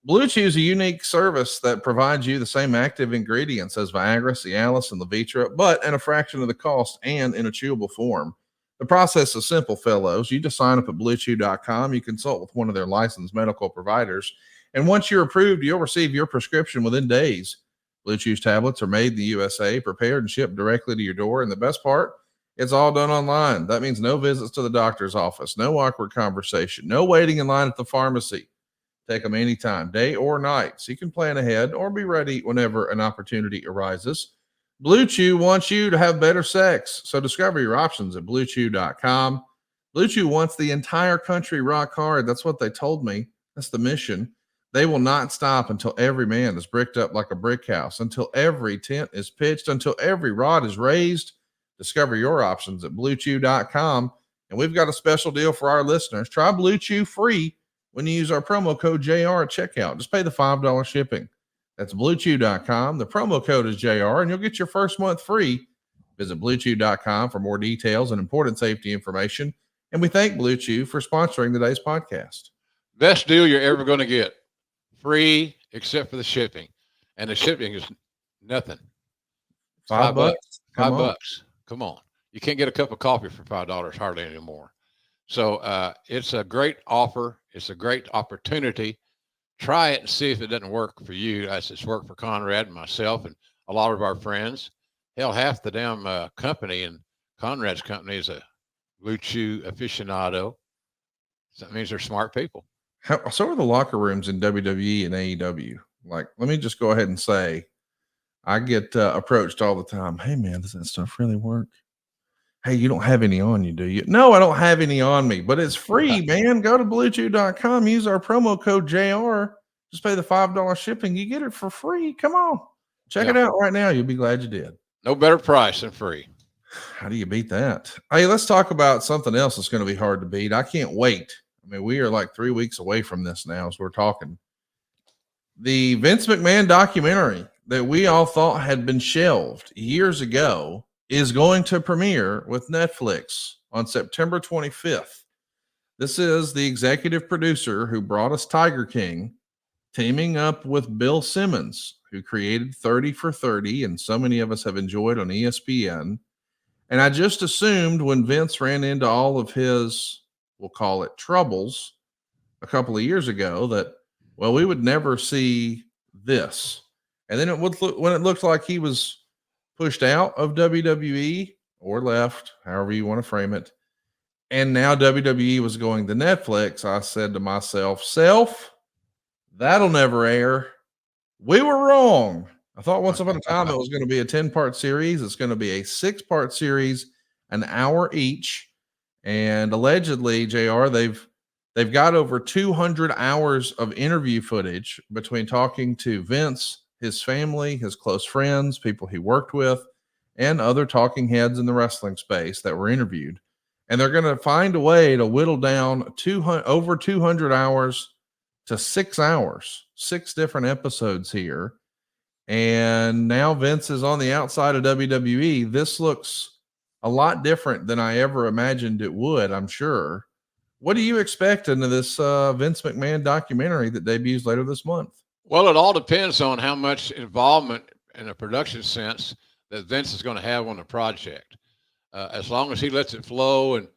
Blue Chew is a unique service that provides you the same active ingredients as Viagra, Cialis, and Levitra, but at a fraction of the cost and in a chewable form. The process is simple, fellows. You just sign up at bluechew.com. You consult with one of their licensed medical providers. And once you're approved, you'll receive your prescription within days. Blue Chew's tablets are made in the USA, prepared and shipped directly to your door. And the best part, it's all done online. That means no visits to the doctor's office, no awkward conversation, no waiting in line at the pharmacy. Take them anytime, day or night, so you can plan ahead or be ready whenever an opportunity arises. Blue Chew wants you to have better sex, so discover your options at bluechew.com. Blue Chew wants the entire country rock hard. That's what they told me. That's the mission. They will not stop until every man is bricked up like a brick house, until every tent is pitched, until every rod is raised. Discover your options at bluechew.com. And we've got a special deal for our listeners. Try Blue Chew free when you use our promo code JR at checkout. Just pay the $5 shipping. That's bluechew.com. The promo code is JR, and you'll get your first month free. Visit bluechew.com for more details and important safety information. And we thank Blue Chew for sponsoring today's podcast. Best deal you're ever going to get. Free, except for the shipping. And the shipping is nothing. $5. $5. Come on. You can't get a cup of coffee for $5 hardly anymore. So it's a great offer. It's a great opportunity. Try it and see if it doesn't work for you. As it's worked for Conrad and myself and a lot of our friends. Hell, half the damn company and Conrad's company is a Blue Chew aficionado. So that means they're smart people. So are the locker rooms in WWE and AEW. Like, let me just go ahead and say, I get approached all the time. Hey, man, does that stuff really work? Hey, you don't have any on you, do you? No, I don't have any on me, but it's free, man. Go to bluechew.com. Use our promo code JR. Just pay the $5 shipping. You get it for free. Come on. Check it out right now. You'll be glad you did. No better price than free. How do you beat that? Hey, let's talk about something else that's going to be hard to beat. I can't wait. I mean, we are like 3 weeks away from this now as we're talking. The Vince McMahon documentary that we all thought had been shelved years ago is going to premiere with Netflix on September 25th. This is the executive producer who brought us Tiger King, teaming up with Bill Simmons, who created 30 for 30, and so many of us have enjoyed on ESPN. And I just assumed when Vince ran into all of his, we'll call it troubles, a couple of years ago that, well, we would never see this. And then it would look, when it looked like he was pushed out of WWE or left, however you want to frame it, and now WWE was going to Netflix, I said to myself, that'll never air. We were wrong. I thought once upon a time it was going to be a 10-part series. It's going to be a 6-part series, an hour each. And allegedly, JR, they've got over 200 hours of interview footage between talking to Vince, his family, his close friends, people he worked with, and other talking heads in the wrestling space that were interviewed. And they're going to find a way to whittle down over 200 hours to 6 hours, 6 different episodes here. And now Vince is on the outside of WWE. This looks a lot different than I ever imagined it would, I'm sure. What do you expect into this Vince McMahon documentary that debuts later this month? Well, it all depends on how much involvement in a production sense that Vince is going to have on the project. As long as he lets it flow, and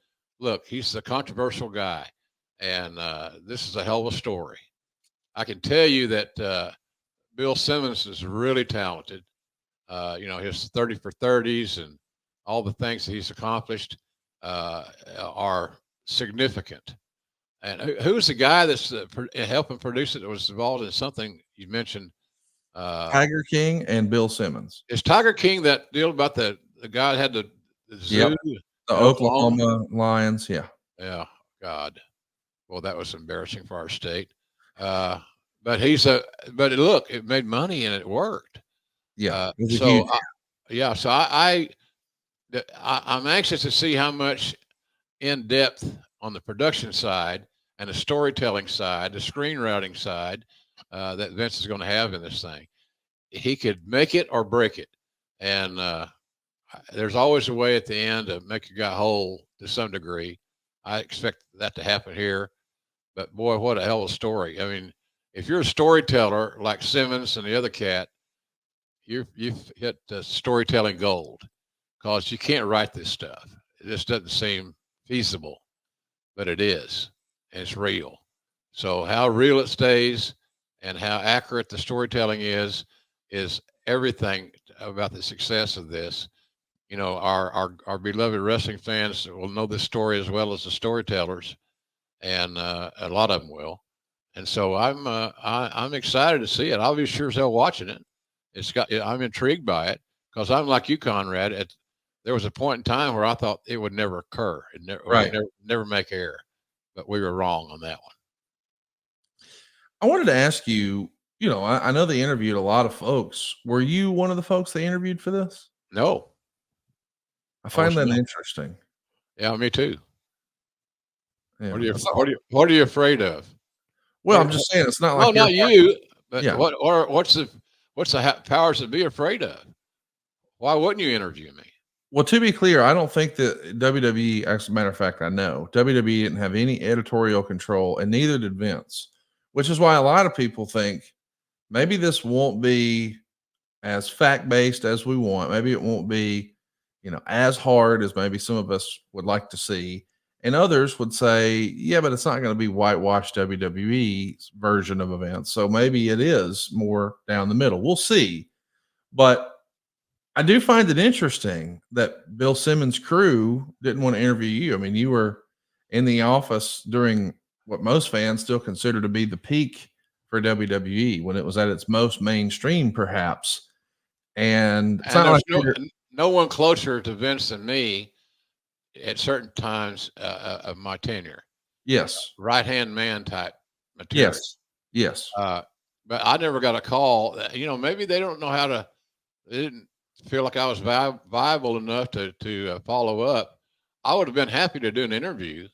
look, he's the controversial guy, and this is a hell of a story. I can tell you that Bill Simmons is really talented. His 30 for 30s and all the things that he's accomplished are significant. And who's the guy that's helping produce it that was involved in something you mentioned? Tiger King and Bill Simmons. Is Tiger King that deal about the guy that had the zoo Yep. The in Oklahoma? Oklahoma Lions. Yeah. Yeah, God. Well, that was embarrassing for our state. But look, it made money and it worked. Yeah. It was a So huge. I'm anxious to see how much in depth on the production side and the storytelling side, the screenwriting side that Vince is going to have in this thing. He could make it or break it, and there's always a way at the end to make a guy whole to some degree. I expect that to happen here, but boy, what a hell of a story! I mean, if you're a storyteller like Simmons and the other cat, you've hit storytelling gold because you can't write this stuff. It just doesn't seem feasible, but it is, and it's real. So how real it stays and how accurate the storytelling is everything about the success of this. Our beloved wrestling fans will know this story as well as the storytellers, and a lot of them will. And so I'm excited to see it. I'll be sure as hell watching it. I'm intrigued by it because I'm like you, Conrad. There was a point in time where I thought it would never occur. Right. Never make air, but we were wrong on that one. I wanted to ask you, I know they interviewed a lot of folks. Were you one of the folks they interviewed for this? No, I find that interesting. Yeah, me too. Yeah. What are you afraid of? Well, I'm just saying it's not like not you. But yeah. What's the powers that be afraid of? Why wouldn't you interview me? Well, to be clear, I don't think that WWE, as a matter of fact, I know WWE didn't have any editorial control, and neither did Vince, which is why a lot of people think maybe this won't be as fact based as we want. Maybe it won't be, as hard as maybe some of us would like to see. And others would say, yeah, but it's not going to be whitewashed WWE's version of events. So maybe it is more down the middle. We'll see. But I do find it interesting that Bill Simmons' crew didn't want to interview you. I mean, you were in the office during what most fans still consider to be the peak for WWE when it was at its most mainstream, perhaps. And it's not like no one closer to Vince than me at certain times of my tenure. Yes. Right-hand man type material. Yes. Yes. But I never got a call. Maybe they don't know how to. They didn't feel like I was viable enough to follow up. I would have been happy to do an interview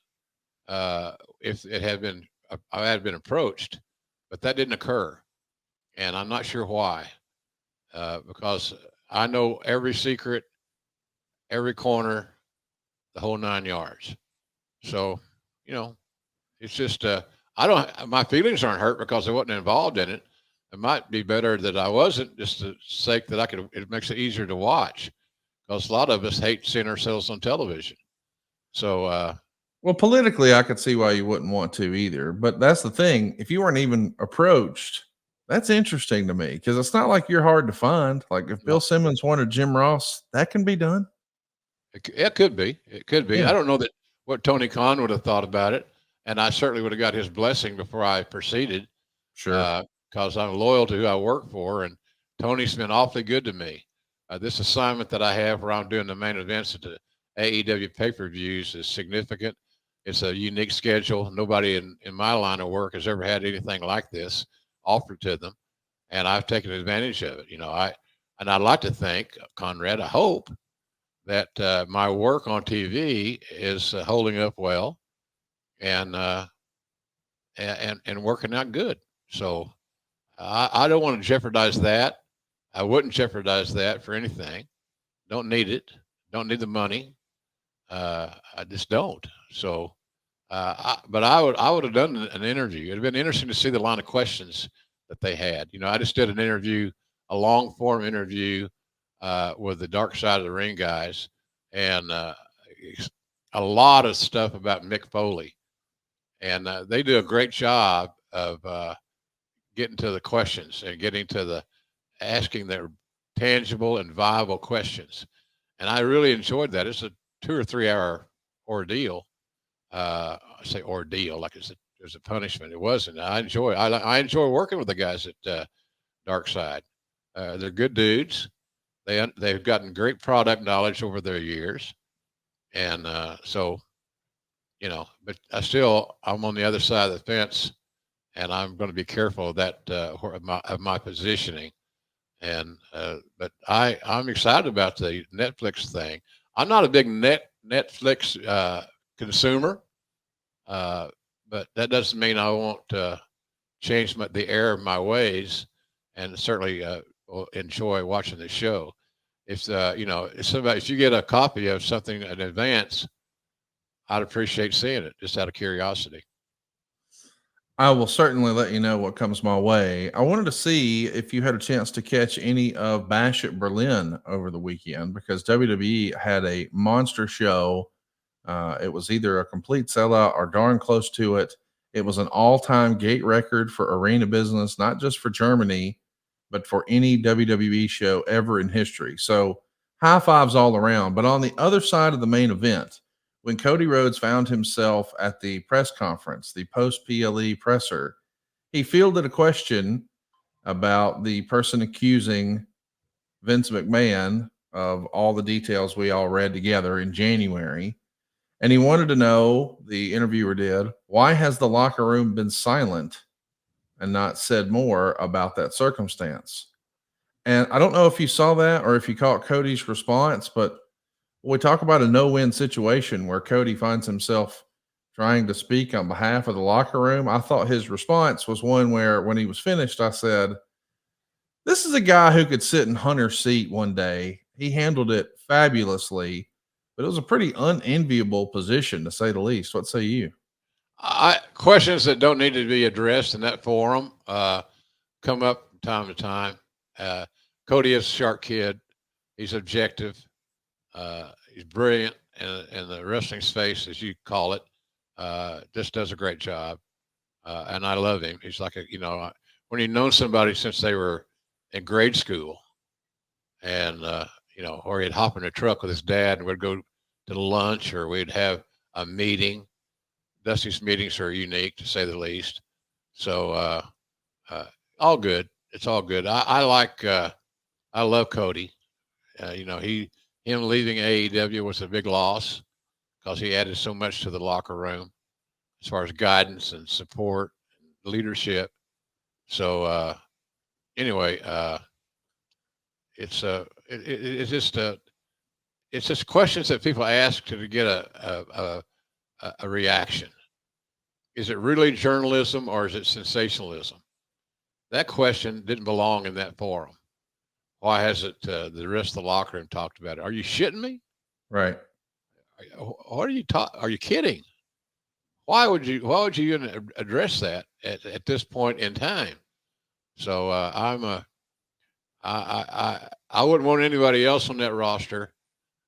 if it had been I had been approached, but that didn't occur, and I'm not sure why. Because I know every secret, every corner, the whole 9 yards. So, it's just my feelings aren't hurt because I wasn't involved in it. It might be better that I wasn't, just the sake that it makes it easier to watch because a lot of us hate seeing ourselves on television. So, well, politically, I could see why you wouldn't want to either. But that's the thing. If you weren't even approached, that's interesting to me because it's not like you're hard to find. Like if Bill Simmons wanted Jim Ross, that can be done. It could be. It could be. Yeah. I don't know what Tony Khan would have thought about it. And I certainly would have got his blessing before I proceeded. Sure. Because I'm loyal to who I work for. And Tony's been awfully good to me. This assignment that I have where I'm doing the main events at the AEW pay-per-views is significant. It's a unique schedule. Nobody in my line of work has ever had anything like this offered to them. And I've taken advantage of it. I'd like to think, Conrad, I hope that my work on TV is holding up well and working out good. So I don't want to jeopardize that. I wouldn't jeopardize that for anything. Don't need it. Don't need the money. I just don't. So, but I would have done an interview. It'd have been interesting to see the line of questions that they had. I just did an interview, a long form interview with the Dark Side of the Ring guys, and a lot of stuff about Mick Foley, and they do a great job of getting to the questions and getting to the asking their tangible and viable questions. And I really enjoyed that. It's a 2 or 3 hour ordeal. I say ordeal like there's a punishment. It wasn't. I enjoy working with the guys at Dark Side. They're good dudes. They've gotten great product knowledge over their years, and so But I'm on the other side of the fence, and I'm going to be careful of that of my positioning. And but I'm excited about the Netflix thing. I'm not a big Netflix consumer, but that doesn't mean I won't change the air of my ways, and certainly will enjoy watching the show. If if you get a copy of something in advance, I'd appreciate seeing it just out of curiosity. I will certainly let you know what comes my way. I wanted to see if you had a chance to catch any of Bash at Berlin over the weekend because WWE had a monster show. It was either a complete sellout or darn close to it. It was an all-time gate record for arena business, not just for Germany, but for any WWE show ever in history. So high fives all around. But on the other side of the main event, when Cody Rhodes found himself at the press conference, the post PLE presser, he fielded a question about the person accusing Vince McMahon of all the details we all read together in January. And he wanted to know, the interviewer did, why has the locker room been silent and not said more about that circumstance? And I don't know if you saw that or if you caught Cody's response, but we talk about a no-win situation where Cody finds himself trying to speak on behalf of the locker room. I thought his response was one where when he was finished, I said, this is a guy who could sit in Hunter's seat one day. He handled it fabulously, but it was a pretty unenviable position to say the least. What say you? Questions that don't need to be addressed in that forum come up from time to time. Cody is a sharp kid. He's objective. He's brilliant in the wrestling space, as you call it. Just does a great job, and I love him. He's like when you've known somebody since they were in grade school, and or he'd hop in a truck with his dad and we'd go to lunch, or we'd have a meeting. Dusty's meetings are unique, to say the least. So all good. It's all good. I love Cody. Him leaving AEW was a big loss because he added so much to the locker room as far as guidance and support and leadership. So anyway, it's just questions that people ask to get a reaction. Is it really journalism or is it sensationalism? That question didn't belong in that forum. Why hasn't the rest of the locker room talked about it? Are you shitting me? Right. What are you Are you kidding? Why would you even address that at this point in time? So I wouldn't want anybody else on that roster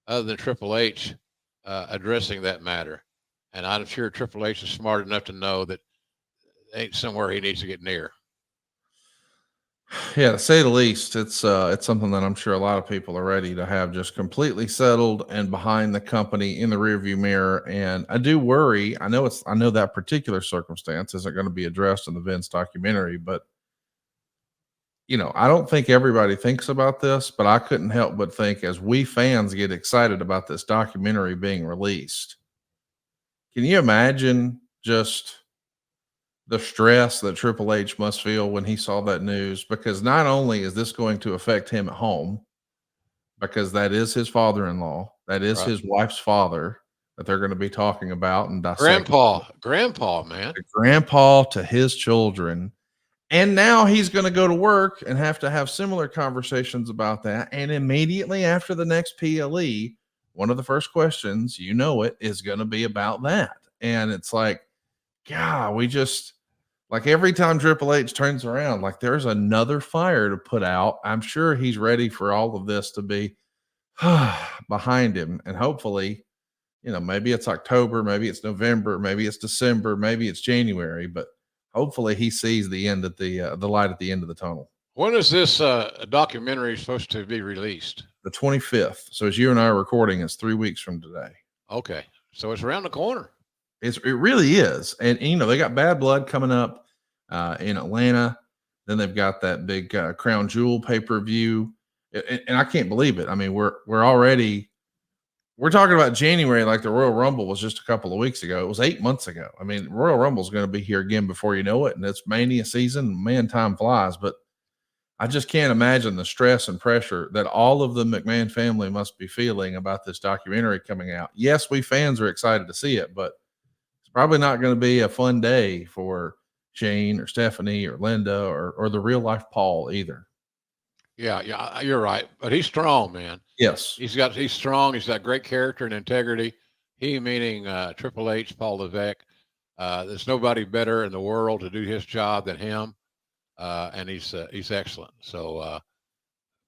other than Triple H addressing that matter. And I'm sure Triple H is smart enough to know that ain't somewhere he needs to get near. Yeah, to say the least, it's something that I'm sure a lot of people are ready to have just completely settled and behind the company in the rearview mirror. And I do worry. I know that particular circumstance isn't going to be addressed in the Vince documentary, but I don't think everybody thinks about this, but I couldn't help but think as we fans get excited about this documentary being released. Can you imagine just the stress that Triple H must feel when he saw that news? Because not only is this going to affect him at home, because that is his father-in-law, that is his wife's father that they're going to be talking about and dissecting. Grandpa, man. The grandpa to his children. And now he's going to go to work and have to have similar conversations about that. And immediately after the next PLE, one of the first questions, is going to be about that. And it's like, God, we just like every time Triple H turns around, like there's another fire to put out. I'm sure he's ready for all of this to be behind him. And hopefully, maybe it's October, maybe it's November, maybe it's December, maybe it's January, but hopefully he sees the end at the light at the end of the tunnel. When is this documentary supposed to be released? The 25th. So as you and I are recording, it's 3 weeks from today. Okay, so it's around the corner. It really is. And they got Bad Blood coming up in Atlanta. Then they've got that big Crown Jewel pay-per-view. And I can't believe it. I mean, we're talking about January like the Royal Rumble was just a couple of weeks ago. It was 8 months ago. I mean, Royal Rumble is going to be here again before you know it. And it's Mania season. Man, time flies. But I just can't imagine the stress and pressure that all of the McMahon family must be feeling about this documentary coming out. Yes, we fans are excited to see it, but it's probably not going to be a fun day for Shane or Stephanie or Linda or the real life Paul either. Yeah, you're right. But he's strong, man. Yes. He's strong. He's got great character and integrity. He meaning Triple H, Paul Levesque. There's nobody better in the world to do his job than him. And he's excellent. So,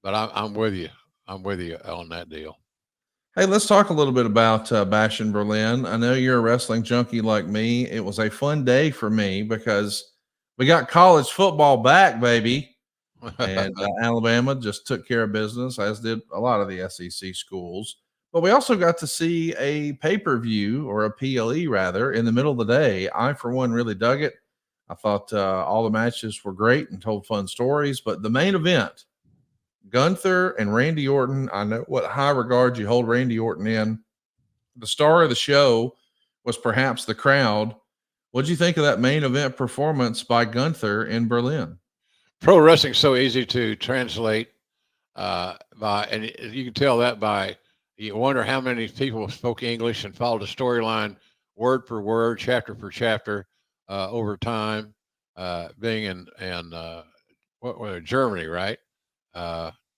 but I'm with you. I'm with you on that deal. Hey, let's talk a little bit about Bash in Berlin. I know you're a wrestling junkie like me. It was a fun day for me because we got college football back, baby. And Alabama just took care of business, as did a lot of the SEC schools. But we also got to see a pay-per-view, or a PLE rather, in the middle of the day. I, for one, really dug it. I thought all the matches were great and told fun stories. But the main event, Gunther and Randy Orton, I know what high regard you hold Randy Orton in. The star of the show was perhaps the crowd. What'd you think of that main event performance by Gunther in Berlin? Pro wrestling's so easy to translate and you can tell that by, you wonder how many people spoke English and followed the storyline word per word, chapter per chapter over time, being in Germany, right?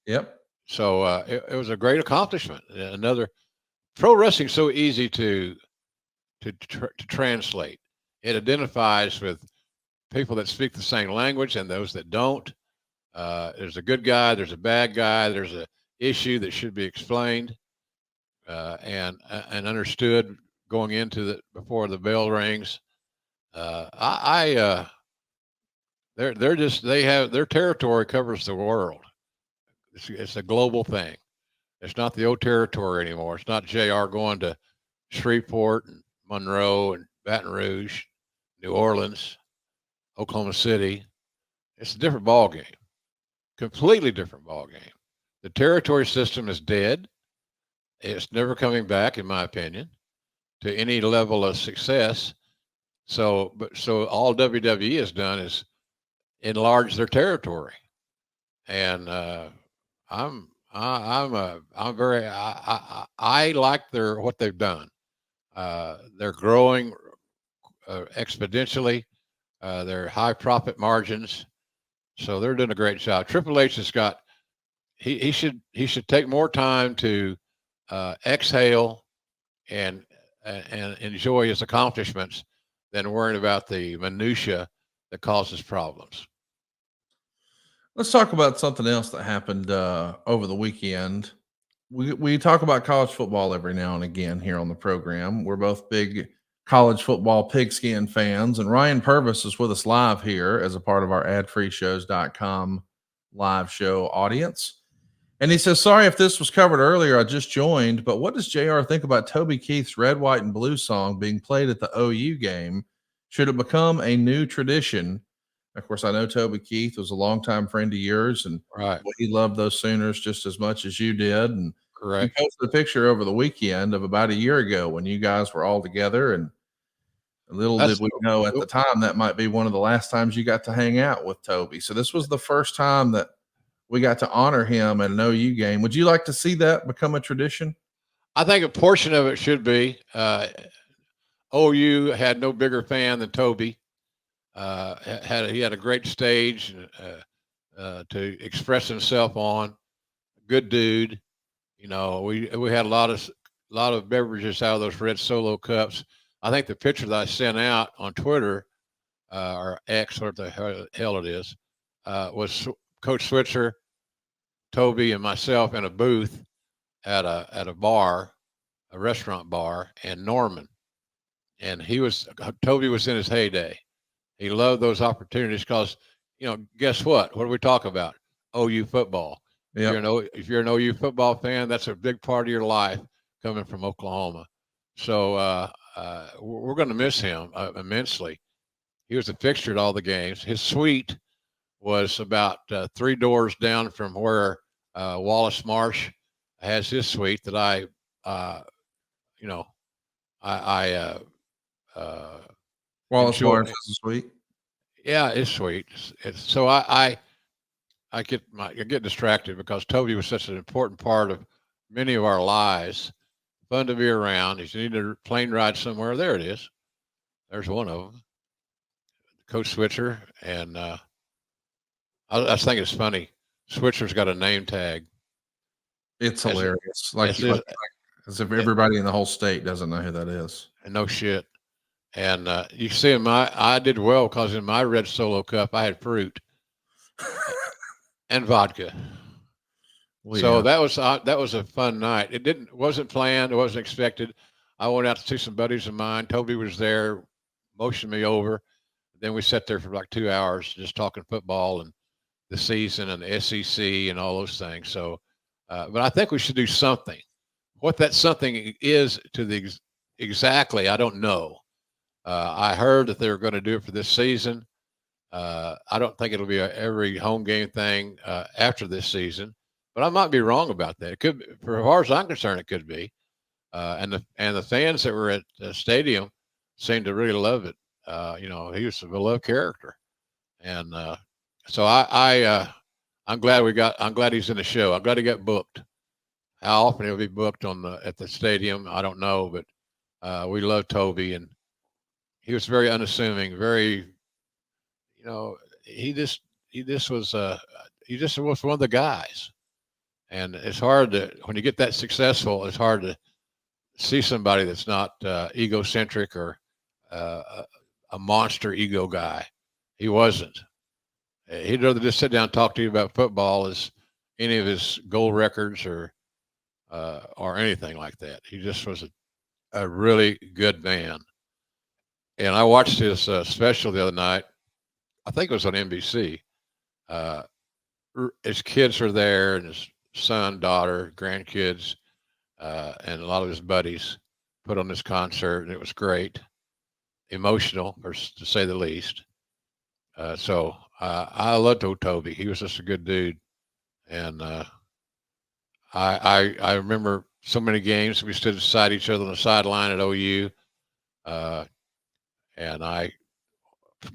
Yep. So it was a great accomplishment. Another pro wrestling so easy to translate. It identifies with people that speak the same language and those that don't. There's a good guy, there's a bad guy, there's a issue that should be explained and understood going into before the bell rings. They're just, they have their territory covers the world. It's a global thing. It's not the old territory anymore. It's not JR going to Shreveport and Monroe and Baton Rouge, New Orleans, Oklahoma City. It's a different ball game, completely different ball game. The territory system is dead. It's never coming back, in my opinion, to any level of success. So all WWE has done is enlarge their territory, and I like what they've done. They're growing exponentially. They're high profit margins, so they're doing a great job. Triple H has got. He should take more time to exhale and enjoy his accomplishments than worrying about the minutia that causes problems. Let's talk about something else that happened over the weekend. We talk about college football every now and again here on the program. We're both big college football pigskin fans, and Ryan Purvis is with us live here as a part of our adfreeshows.com live show audience. And he says, sorry if this was covered earlier, I just joined, but what does JR think about Toby Keith's Red, White, and Blue song being played at the OU game? Should it become a new tradition? Of course, I know Toby Keith was a longtime friend of yours, and right, he loved those Sooners just as much as you did. And correct. he posted a picture over the weekend of about a year ago when you guys were all together. And little did we know at the time that might be one of the last times you got to hang out with Toby. So this was the first time that we got to honor him at an OU game. Would you like to see that become a tradition? I think a portion of it should be. OU had no bigger fan than Toby. He had a great stage to express himself on. Good dude. You know, we had a lot of beverages out of those red Solo cups. I think the picture that I sent out on Twitter or X, or the hell it is, was Coach Switzer, Toby, and myself in a booth at a bar, a restaurant bar, and Norman. And Toby was in his heyday. He loved those opportunities because, guess what? What do we talk about? OU football. Yep. If you're an OU football fan, that's a big part of your life coming from Oklahoma. So we're going to miss him immensely. He was a fixture at all the games. His suite was about 3 doors down from where Wallace Marsh has his suite that I Wallace enjoy. Marsh is sweet. Yeah, it's sweet. So I get distracted because Toby was such an important part of many of our lives. Fun to be around. If you need a plane ride somewhere, there it is. There's one of them. Coach Switzer, and I was thinking it's funny. Switzer's got a name tag. It's hilarious. Like as if Eh everybody in the whole state doesn't know who that is. No shit. And you see, I did well because in my red Solo cup I had fruit and vodka. Well, So yeah. that was a fun night. Wasn't planned. It wasn't expected. I went out to see some buddies of mine. Toby was there, motioned me over. Then we sat there for like 2 hours just talking football and the season and the SEC and all those things. So, but I think we should do something. What that something is to the exactly, I don't know. I heard that they were going to do it for this season. I don't think it'll be every home game thing after this season, but I might be wrong about that. It could, for as far as I'm concerned, it could be. And the fans that were at the stadium seemed to really love it. He was a beloved character, and so I'm glad he's in the show. I'm glad he got booked. How often he'll be booked at the stadium, I don't know, but we love Toby, and he was very unassuming, very, he just was one of the guys. And it's hard when you get that successful, it's hard to see somebody that's not egocentric or a monster ego guy. He wasn't. He'd rather just sit down and talk to you about football as any of his goal records or anything like that. He just was a really good man. And I watched his special the other night. I think it was on NBC. His kids are there, and his son, daughter, grandkids, and a lot of his buddies put on this concert, and it was great, emotional, or to say the least. So I loved Toby. He was just a good dude, and I remember so many games we stood beside each other on the sideline at OU, and I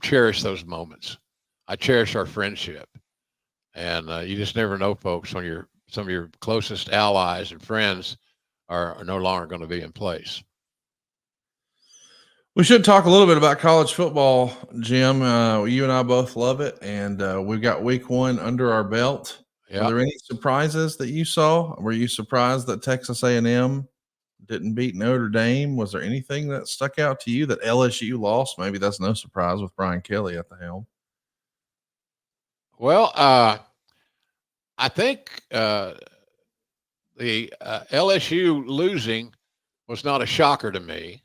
cherish those moments. I cherish our friendship, and you just never know, folks, when some of your closest allies and friends are no longer going to be in place. We should talk a little bit about college football, Jim. You and I both love it, and we've got week 1 under our belt. Yeah. Were there any surprises that you saw? Were you surprised that Texas A&M didn't beat Notre Dame? Was there anything that stuck out to you that LSU lost? Maybe that's no surprise with Brian Kelly at the helm. Well, I think the LSU losing was not a shocker to me.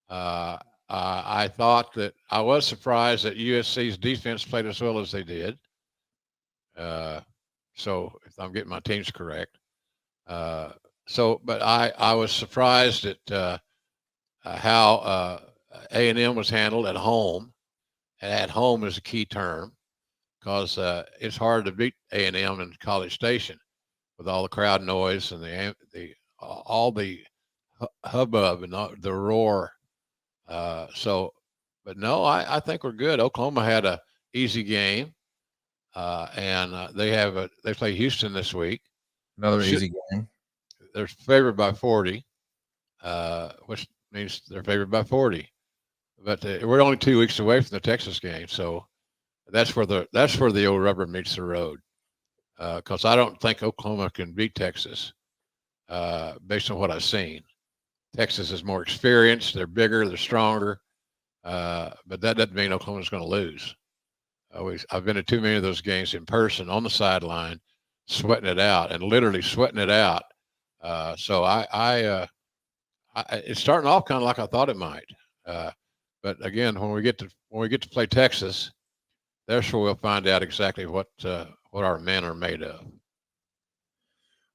I thought that I was surprised that USC's defense played as well as they did. So if I'm getting my teams correct. But I was surprised at how A&M was handled at home. And at home is a key term because it's hard to beat A&M in College Station with all the crowd noise and all the hubbub and the roar. But no, I think we're good. Oklahoma had a easy game, and they play Houston this week. Another easy game. They're favored by 40, which means they're favored by 40. But we're only 2 weeks away from the Texas game, so that's where the old rubber meets the road. Because I don't think Oklahoma can beat Texas, based on what I've seen. Texas is more experienced. They're bigger. They're stronger. But that doesn't mean Oklahoma's going to lose. I've been to too many of those games in person on the sideline, sweating it out and literally sweating it out. So it's starting off kind of like I thought it might. But again, when we get to play Texas, that's where we'll find out exactly what our men are made of.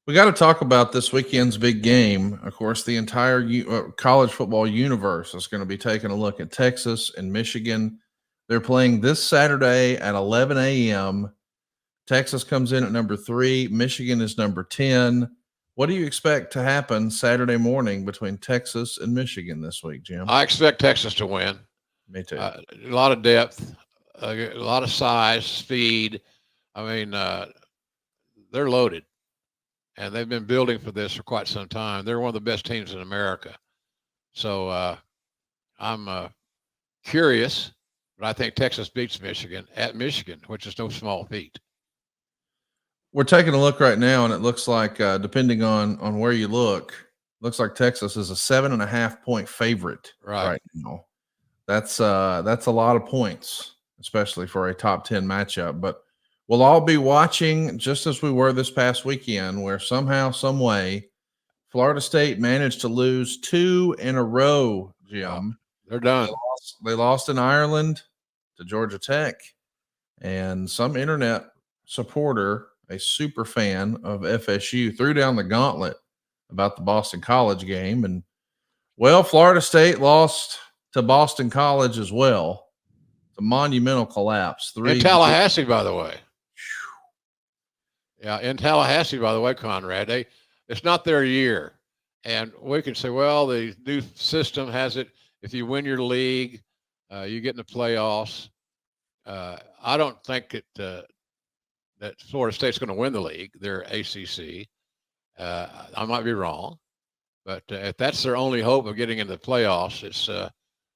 We got to talk about this weekend's big game. Of course, the entire college football universe is going to be taking a look at Texas and Michigan. They're playing this Saturday at 11 a.m. Texas comes in at number 3. Michigan is number 10. What do you expect to happen Saturday morning between Texas and Michigan this week, Jim? I expect Texas to win. Me too. A lot of depth, a lot of size, speed. I mean, they're loaded, and they've been building for this for quite some time. They're one of the best teams in America. So I'm curious, but I think Texas beats Michigan at Michigan, which is no small feat. We're taking a look right now, and it looks like, depending on where you look, looks like Texas is a 7.5 point favorite right now. That's a lot of points, especially for a top 10 matchup. But we'll all be watching just as we were this past weekend, where somehow, some way, Florida State managed to lose 2 in a row, Jim. They're done. They lost in Ireland to Georgia Tech, and some internet supporter, a super fan of FSU, threw down the gauntlet about the Boston College game. And, well, Florida State lost to Boston College as well. It's a monumental collapse. In Tallahassee, by the way. Yeah, in Tallahassee, by the way, Conrad. It's not their year. And we can say, well, the new system has it. If you win your league, you get in the playoffs. I don't think that Florida State's going to win the league. They're ACC. I might be wrong, but if that's their only hope of getting into the playoffs, it's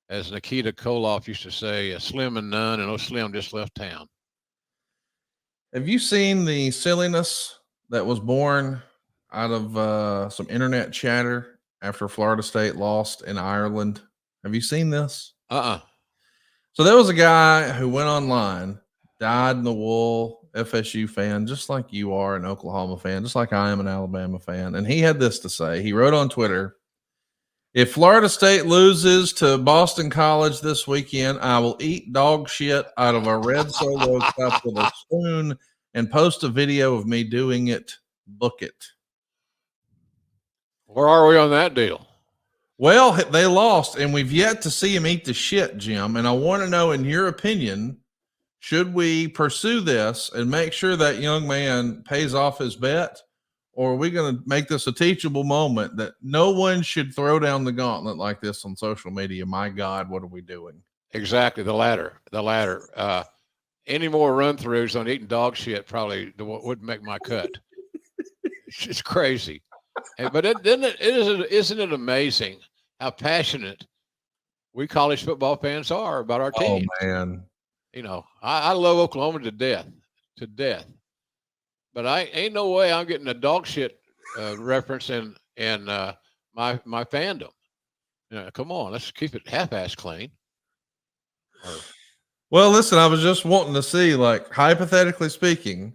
as Nikita Koloff used to say, slim and none, and Slim just left town. Have you seen the silliness that was born out of some internet chatter after Florida State lost in Ireland? Have you seen this? So there was a guy who went online, dyed in the wool FSU fan, just like you are an Oklahoma fan, just like I am an Alabama fan. And he had this to say. He wrote on Twitter, "If Florida State loses to Boston College this weekend, I will eat dog shit out of a red Solo cup with a spoon and post a video of me doing it. Book it." Where are we on that deal? Well, they lost, and we've yet to see him eat the shit, Jim. And I want to know, in your opinion, should we pursue this and make sure that young man pays off his bet? Or are we going to make this a teachable moment that no one should throw down the gauntlet like this on social media? My God, what are we doing? Exactly. The latter. Any more run-throughs on eating dog shit probably wouldn't make my cut. It's crazy. But isn't it amazing how passionate we college football fans are about our team? Oh, man. You know, I love Oklahoma to death. But I ain't no way I'm getting a dog shit reference in my fandom. You know, come on, let's keep it half-ass clean. Well, listen, I was just wanting to see, like, hypothetically speaking,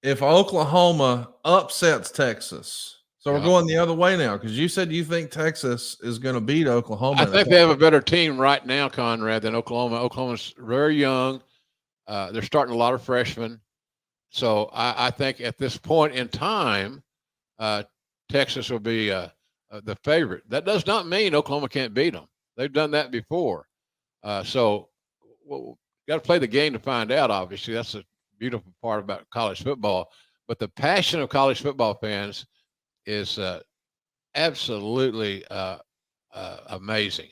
if Oklahoma upsets Texas. So we're going the other way now, because you said you think Texas is going to beat Oklahoma. I think they have a better team right now, Conrad, than Oklahoma. Oklahoma's very young. They're starting a lot of freshmen. So I think at this point in time, Texas will be the favorite. That does not mean Oklahoma can't beat them. They've done that before. So got to play the game to find out, obviously. That's the beautiful part about college football. But the passion of college football fans is absolutely amazing.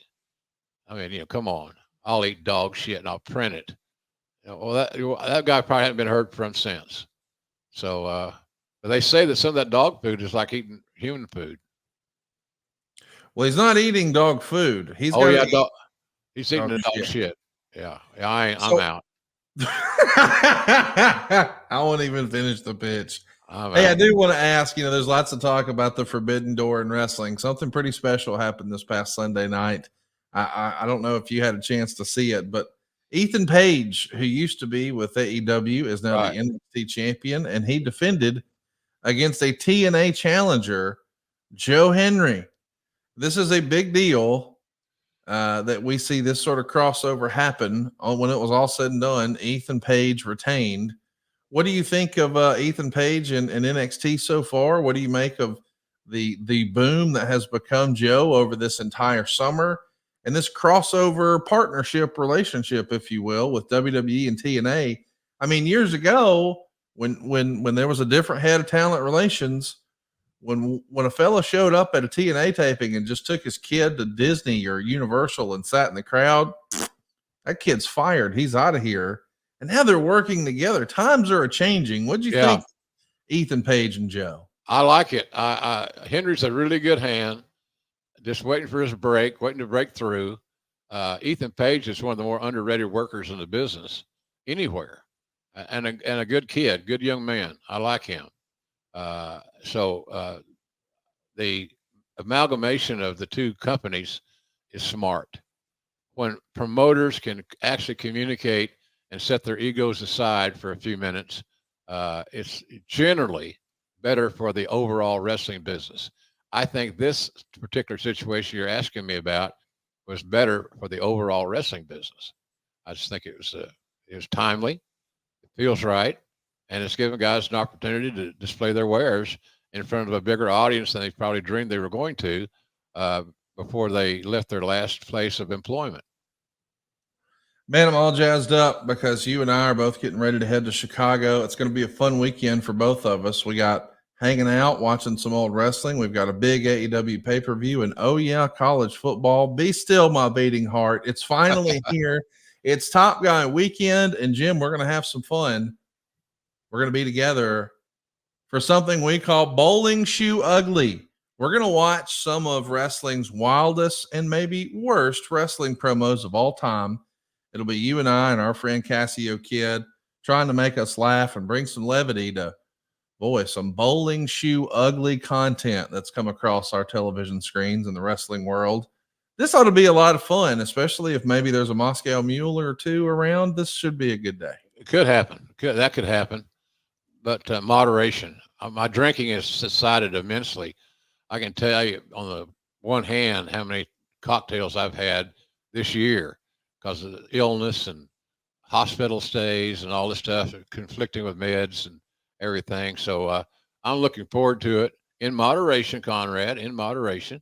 I mean, you know, come on. I'll eat dog shit and I'll print it. You know, well, that guy probably hasn't been heard from since. So, but they say that some of that dog food is like eating human food. Well, he's not eating dog food. He's he's eating the dog shit. Yeah, I'm out. I won't even finish the pitch. Hey, I do want to ask, you know, there's lots of talk about the forbidden door in wrestling. Something pretty special happened this past Sunday night. I don't know if you had a chance to see it, but Ethan Page, who used to be with AEW, is now the NXT champion, and he defended against a TNA challenger, Joe Hendry. This is a big deal. that we see this sort of crossover happen when it was all said and done. Ethan Page retained. What do you think of Ethan Page and NXT so far? What do you make of the boom that has become Joe over this entire summer and this crossover partnership relationship, if you will, with WWE and TNA? I mean, years ago, when there was a different head of talent relations, when a fella showed up at a TNA taping and just took his kid to Disney or Universal and sat in the crowd, that kid's fired. He's out of here. And now they're working together. Times are changing. What'd you think, Ethan Page and Joe? I like it. Hendry's a really good hand, just waiting for his break, waiting to break through. Ethan Page is one of the more underrated workers in the business anywhere, and a good kid, good young man. I like him. So the amalgamation of the two companies is smart. When promoters can actually communicate and set their egos aside for a few minutes, it's generally better for the overall wrestling business. I think this particular situation you're asking me about was better for the overall wrestling business. I just think it was timely, it feels right, and it's giving guys an opportunity to display their wares in front of a bigger audience than they probably dreamed they were going to before they left their last place of employment. Man, I'm all jazzed up because you and I are both getting ready to head to Chicago. It's going to be a fun weekend for both of us. We got hanging out, watching some old wrestling. We've got a big AEW pay-per-view, and oh yeah, college football. Be still, my beating heart. It's finally here. It's Top Guy weekend, and Jim, we're going to have some fun. We're going to be together for something we call Bowling Shoe Ugly. We're going to watch some of wrestling's wildest and maybe worst wrestling promos of all time. It'll be you and I and our friend Cassio Kid trying to make us laugh and bring some levity to, boy, some Bowling Shoe Ugly content that's come across our television screens in the wrestling world. This ought to be a lot of fun, especially if maybe there's a Moscow Mule or two around. This should be a good day. It could happen. That could happen. But moderation. My drinking has subsided immensely. I can tell you on the one hand how many cocktails I've had this year because of the illness and hospital stays and all this stuff, conflicting with meds and everything. So I'm looking forward to it in moderation, Conrad, in moderation.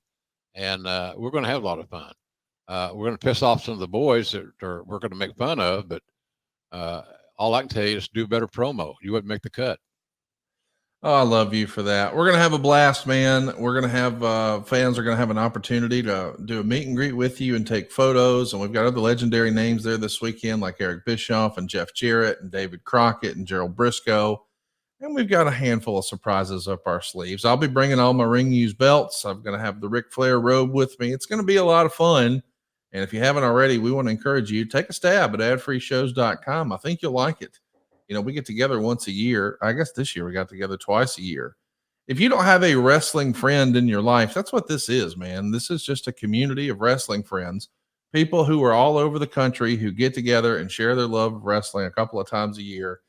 And we're going to have a lot of fun. We're going to piss off some of the boys that we're going to make fun of, but all I can tell you is do better promo. You wouldn't make the cut. Oh, I love you for that. We're going to have a blast, man. We're going to have fans are going to have an opportunity to do a meet and greet with you and take photos. And we've got other legendary names there this weekend, like Eric Bischoff and Jeff Jarrett and David Crockett and Gerald Briscoe. And we've got a handful of surprises up our sleeves. I'll be bringing all my ring used belts. I'm going to have the Ric Flair robe with me. It's going to be a lot of fun. And if you haven't already, we want to encourage you, take a stab at adfreeshows.com. I think you'll like it. You know, we get together once a year. I guess this year we got together twice a year. If you don't have a wrestling friend in your life, that's what this is, man. This is just a community of wrestling friends, people who are all over the country who get together and share their love of wrestling a couple of times a year.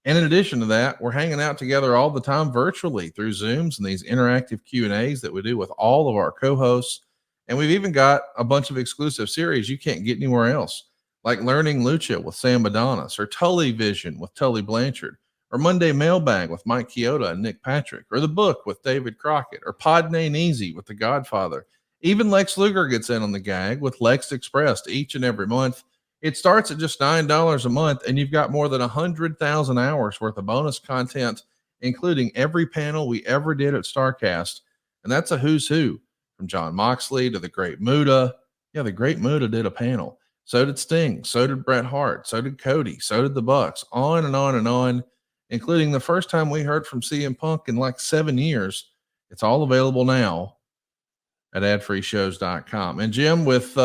And in addition to that, we're hanging out together all the time virtually through Zooms and these interactive Q&As that we do with all of our co-hosts. And we've even got a bunch of exclusive series you can't get anywhere else, like Learning Lucha with Sam Adonis, or Tully Vision with Tully Blanchard, or Monday Mailbag with Mike Chioda and Nick Patrick, or The Book with David Crockett, or Podname Easy with The Godfather. Even Lex Luger gets in on the gag with Lex Expressed each and every month. It starts at just $9 a month, and you've got more than 100,000 hours worth of bonus content, including every panel we ever did at StarCast. And that's a who's who, from John Moxley to the Great Muta. Yeah, the Great Muta did a panel. So did Sting. So did Bret Hart. So did Cody. So did the Bucks. On and on and on, including the first time we heard from CM Punk in like 7 years. It's all available now at adfreeshows.com. And Jim, with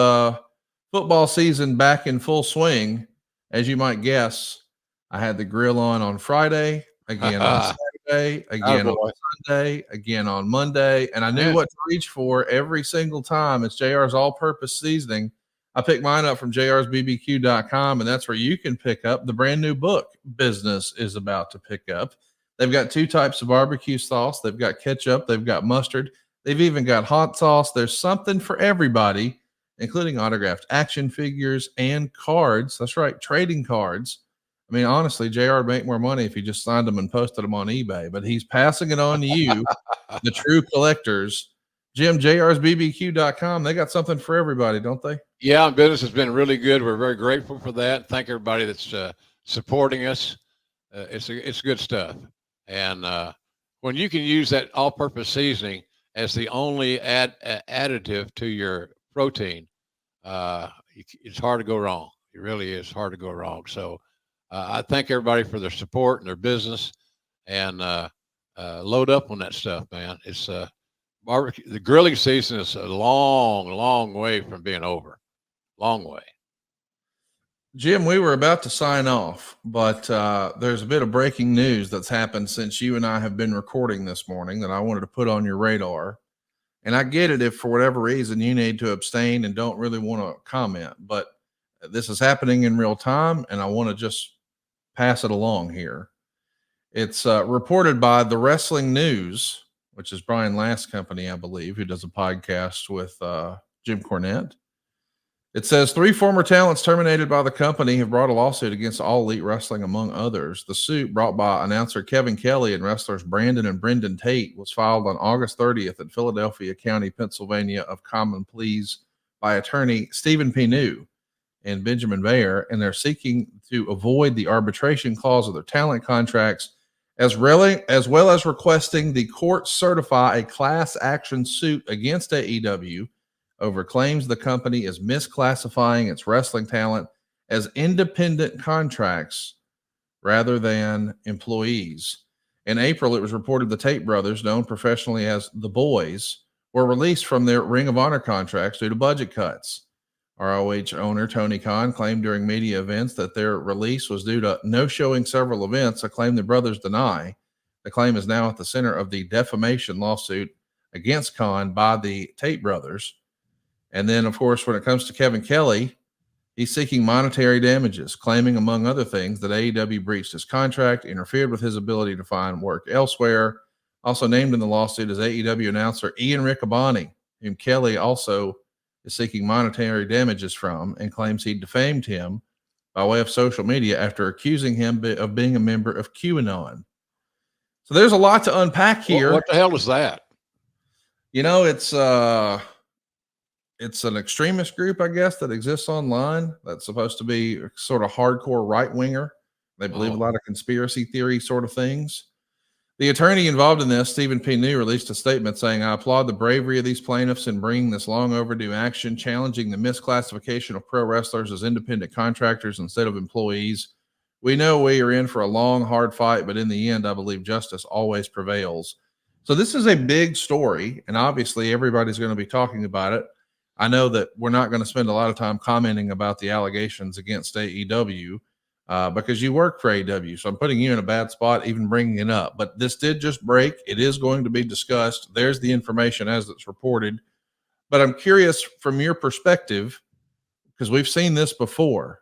football season back in full swing, as you might guess, I had the grill on Friday, again on Saturday, again on Sunday, again on Monday, and I knew what to reach for every single time. It's JR's all-purpose seasoning. I picked mine up from jrsbbq.com, and that's where you can pick up the brand new book Business is About to Pick Up. They've got 2 types of barbecue sauce. They've got ketchup. They've got mustard. They've even got hot sauce. There's something for everybody. including autographed action figures and cards. That's right, trading cards. I mean, honestly, JR would make more money if he just signed them and posted them on eBay, but he's passing it on to you, the true collectors. Jim, JR'sBBQ.com, they got something for everybody, don't they? Yeah, business has been really good. We're very grateful for that. Thank everybody that's supporting us. It's good stuff. And when you can use that all-purpose seasoning as the only additive to your protein, it's hard to go wrong. It really is hard to go wrong. So I thank everybody for their support and their business, and load up on that stuff, man. It's barbecue. The grilling season is a long, long way from being over. Long way. Jim, we were about to sign off, but there's a bit of breaking news that's happened since you and I have been recording this morning that I wanted to put on your radar. And I get it if for whatever reason you need to abstain and don't really want to comment, but this is happening in real time, and I want to just pass it along here. It's reported by The Wrestling News, which is Brian Last's company, I believe, who does a podcast with Jim Cornette. It says 3 former talents terminated by the company have brought a lawsuit against All Elite Wrestling, among others. The suit, brought by announcer Kevin Kelly and wrestlers Brandon and Brendan Tate, was filed on August 30th in Philadelphia County, Pennsylvania, of common pleas by attorney Stephen P. New and Benjamin Bayer, and they're seeking to avoid the arbitration clause of their talent contracts, as well as requesting the court certify a class action suit against AEW over claims the company is misclassifying its wrestling talent as independent contracts rather than employees. In April, it was reported the Tate brothers, known professionally as the Boys, were released from their Ring of Honor contracts due to budget cuts. ROH owner Tony Khan claimed during media events that their release was due to no showing several events, a claim the brothers deny. The claim is now at the center of the defamation lawsuit against Khan by the Tate brothers. And then, of course, when it comes to Kevin Kelly, he's seeking monetary damages, claiming, among other things, that AEW breached his contract, interfered with his ability to find work elsewhere. Also named in the lawsuit is AEW announcer Ian Riccaboni, whom Kelly also is seeking monetary damages from, and claims he defamed him by way of social media after accusing him of being a member of QAnon. So there's a lot to unpack here. What the hell is that? You know, it's an extremist group, I guess, that exists online that's supposed to be sort of hardcore right-winger. They believe a lot of conspiracy theory sort of things. The attorney involved in this, Stephen P. New, released a statement saying, "I applaud the bravery of these plaintiffs in bringing this long overdue action, challenging the misclassification of pro wrestlers as independent contractors instead of employees. We know we are in for a long, hard fight, but in the end, I believe justice always prevails." So this is a big story, and obviously everybody's going to be talking about it. I know that we're not going to spend a lot of time commenting about the allegations against AEW because you work for AEW. So I'm putting you in a bad spot even bringing it up. But this did just break. It is going to be discussed. There's the information as it's reported. But I'm curious from your perspective, because we've seen this before.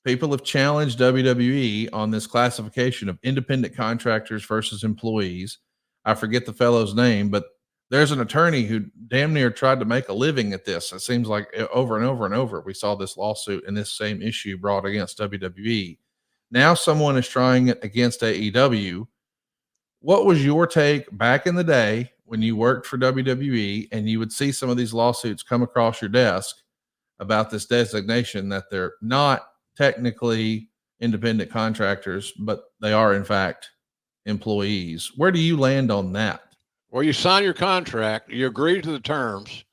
People have challenged WWE on this classification of independent contractors versus employees. I forget the fellow's name, but there's an attorney who damn near tried to make a living at this. It seems like over and over and over, we saw this lawsuit and this same issue brought against WWE. Now someone is trying it against AEW. What was your take back in the day when you worked for WWE and you would see some of these lawsuits come across your desk about this designation that they're not technically independent contractors, but they are in fact employees? Where do you land on that? Well, you sign your contract, you agree to the terms,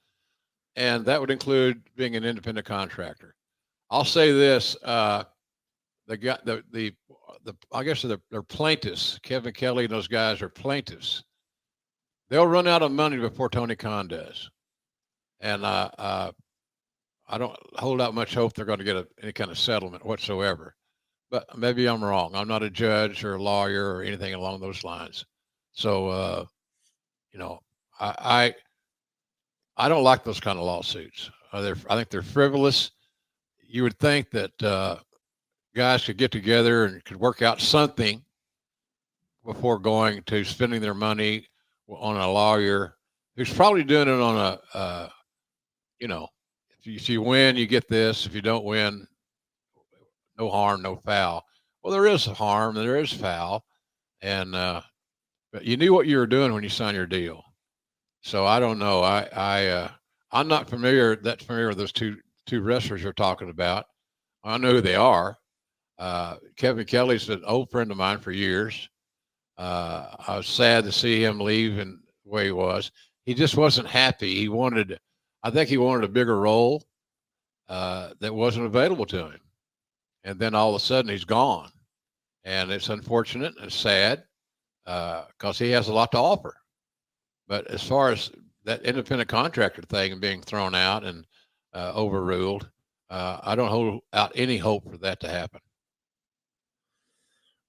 and that would include being an independent contractor. I'll say this: I guess they're plaintiffs. Kevin Kelly and those guys are plaintiffs. They'll run out of money before Tony Khan does, and I don't hold out much hope they're going to get any kind of settlement whatsoever. But maybe I'm wrong. I'm not a judge or a lawyer or anything along those lines. So. I don't like those kind of lawsuits. I think they're frivolous. You would think that guys could get together and could work out something before going to spending their money on a lawyer who's probably doing it on if you win, you get this. If you don't win, no harm, no foul. Well, there is harm, there is foul, and but you knew what you were doing when you signed your deal. So I don't know. I'm not familiar with those two wrestlers you're talking about. I know who they are. Kevin Kelly's an old friend of mine for years. I was sad to see him leave and the way he was. He just wasn't happy. I think he wanted a bigger role that wasn't available to him. And then all of a sudden he's gone. And it's unfortunate and sad because he has a lot to offer. But as far as that independent contractor thing being thrown out and overruled, I don't hold out any hope for that to happen.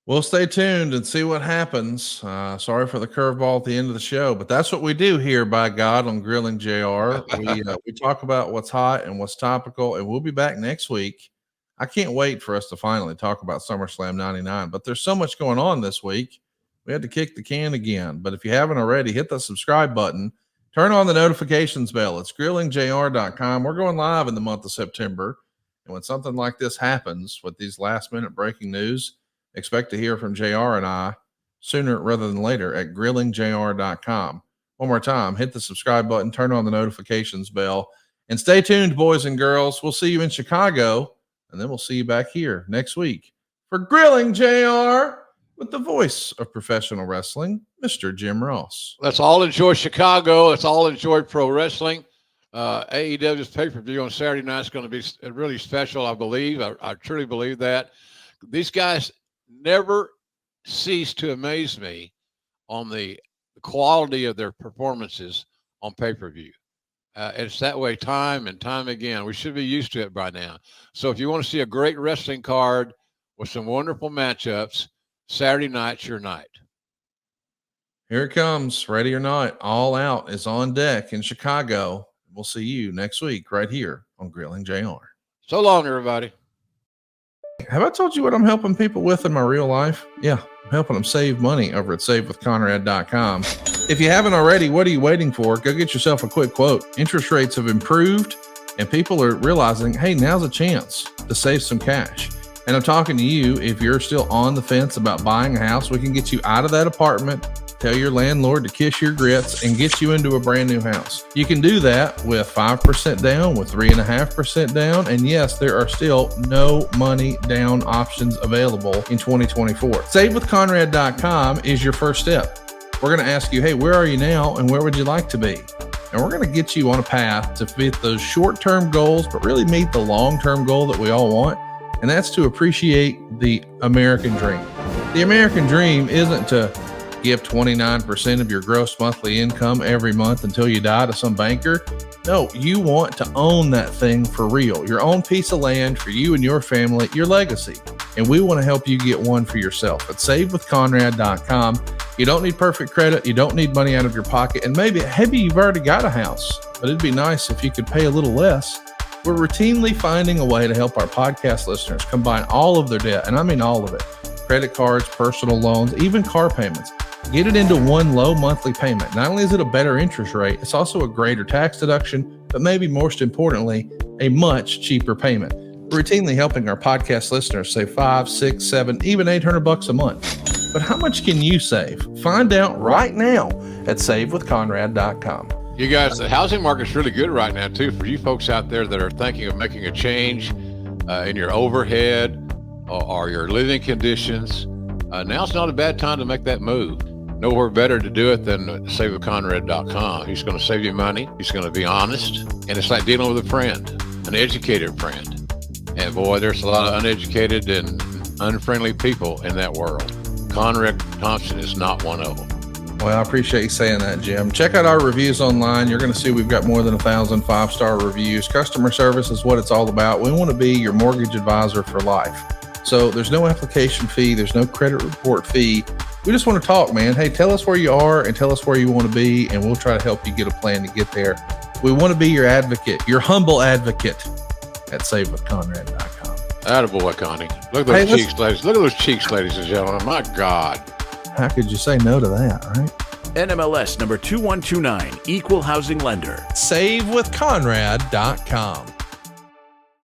We'll stay tuned and see what happens. Sorry for the curveball at the end of the show, but that's what we do here, by God, on Grilling JR. We talk about what's hot and what's topical, and we'll be back next week. I can't wait for us to finally talk about SummerSlam 99, but there's so much going on this week. We had to kick the can again, but if you haven't already, hit the subscribe button, turn on the notifications bell. It's grillingjr.com. We're going live in the month of September, and when something like this happens with these last-minute breaking news, expect to hear from JR and I sooner rather than later at grillingjr.com. One more time, hit the subscribe button, turn on the notifications bell, and stay tuned, boys and girls. We'll see you in Chicago, and then we'll see you back here next week for Grilling JR with the voice of professional wrestling, Mr. Jim Ross. Let's all enjoy Chicago. Let's all enjoy pro wrestling. AEW's pay-per-view on Saturday night is going to be really special, I believe. I truly believe that. These guys never cease to amaze me on the quality of their performances on pay-per-view. It's that way time and time again. We should be used to it by now. So if you want to see a great wrestling card with some wonderful matchups, Saturday night's your night. Here it comes. Ready or not, All Out is on deck in Chicago. We'll see you next week right here on Grilling JR. So long, everybody. Have I told you what I'm helping people with in my real life? Yeah, I'm helping them save money over at savewithconrad.com. If you haven't already, what are you waiting for? Go get yourself a quick quote. Interest rates have improved, and people are realizing, hey, now's a chance to save some cash. And I'm talking to you, if you're still on the fence about buying a house, we can get you out of that apartment, tell your landlord to kiss your grits, and get you into a brand new house. You can do that with 5% down, with 3.5% down. And yes, there are still no money down options available in 2024. SaveWithConrad.com is your first step. We're going to ask you, hey, where are you now and where would you like to be? And we're going to get you on a path to fit those short-term goals, but really meet the long-term goal that we all want. And that's to appreciate the American dream. The American dream isn't to give 29% of your gross monthly income every month until you die to some banker. No, you want to own that thing for real. Your own piece of land for you and your family, your legacy. And we want to help you get one for yourself at savewithconrad.com. You don't need perfect credit. You don't need money out of your pocket. And maybe you've already got a house, but it'd be nice if you could pay a little less. We're routinely finding a way to help our podcast listeners combine all of their debt, and I mean all of it. Credit cards, personal loans, even car payments. Get it into one low monthly payment. Not only is it a better interest rate, it's also a greater tax deduction, but maybe most importantly, a much cheaper payment. We're routinely helping our podcast listeners save $500, $600, $700, even $800 a month. But how much can you save? Find out right now at savewithconrad.com. You guys, the housing market's really good right now, too, for you folks out there that are thinking of making a change in your overhead or your living conditions. Now's not a bad time to make that move. Nowhere better to do it than savewithconrad.com. He's going to save you money. He's going to be honest. And it's like dealing with a friend, an educated friend. And boy, there's a lot of uneducated and unfriendly people in that world. Conrad Thompson is not one of them. Well, I appreciate you saying that, Jim. Check out our reviews online. You're going to see we've got more than 1,000 5-star reviews. Customer service is what it's all about. We want to be your mortgage advisor for life. So there's no application fee. There's no credit report fee. We just want to talk, man. Hey, tell us where you are and tell us where you want to be, and we'll try to help you get a plan to get there. We want to be your advocate, your humble advocate at savewithconrad.com. Attaboy, Connie. Look at those cheeks, ladies. Look at those cheeks, ladies and gentlemen. My God. How could you say no to that, right? NMLS number 2129, Equal Housing Lender. SaveWithConrad.com.